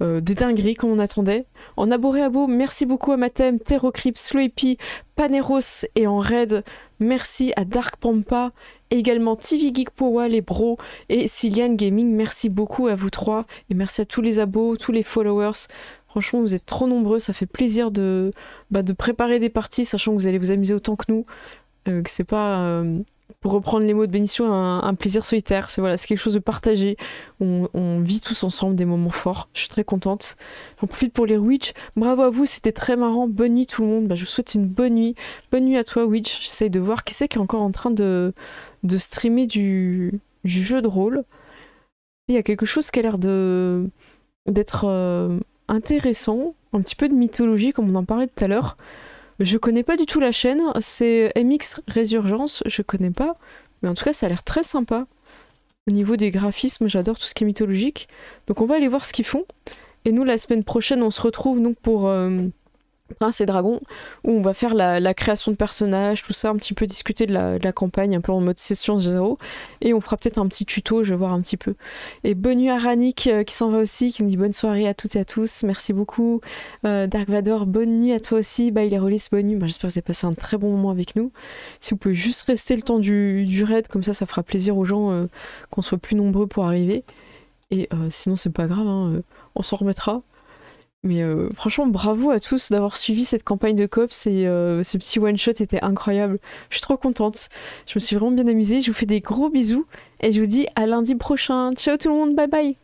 des dingueries comme on attendait. En abo et abo, merci beaucoup à Mathem, Terrocrypt, Sloepy, Paneros et en raid. Merci à Dark Pampa, et également TV Geek Powa, les bros, et Cillian Gaming. Merci beaucoup à vous trois. Et merci à tous les abos, tous les followers. Franchement, vous êtes trop nombreux. Ça fait plaisir de préparer des parties, sachant que vous allez vous amuser autant que nous. Que c'est pas, pour reprendre les mots de Bénition, un plaisir solitaire. C'est quelque chose de partagé. On vit tous ensemble des moments forts. Je suis très contente. J'en profite pour les Witch. Bravo à vous, c'était très marrant. Bonne nuit tout le monde. Je vous souhaite une bonne nuit. Bonne nuit à toi Witch. J'essaye de voir qui c'est qui est encore en train de streamer du jeu de rôle. Il y a quelque chose qui a l'air d'être intéressant. Un petit peu de mythologie comme on en parlait tout à l'heure. Je connais pas du tout la chaîne, c'est MX Résurgence, je connais pas, mais en tout cas ça a l'air très sympa. Au niveau des graphismes, j'adore tout ce qui est mythologique, donc on va aller voir ce qu'ils font. Et nous la semaine prochaine on se retrouve donc pour Prince et Dragon, où on va faire la création de personnages, tout ça, un petit peu discuter de la campagne, un peu en mode session 0, et on fera peut-être un petit tuto, je vais voir un petit peu. Et bonne nuit à Ranik qui s'en va aussi, qui nous dit bonne soirée à toutes et à tous, merci beaucoup. Dark Vador, bonne nuit à toi aussi. Bye les releases, bonne nuit. J'espère que vous avez passé un très bon moment avec nous. Si vous pouvez juste rester le temps du raid, comme ça fera plaisir aux gens qu'on soit plus nombreux pour arriver. Et sinon c'est pas grave, hein, on s'en remettra. Mais franchement, bravo à tous d'avoir suivi cette campagne de Cops et ce petit one-shot était incroyable. Je suis trop contente. Je me suis vraiment bien amusée. Je vous fais des gros bisous et je vous dis à lundi prochain. Ciao tout le monde, bye bye.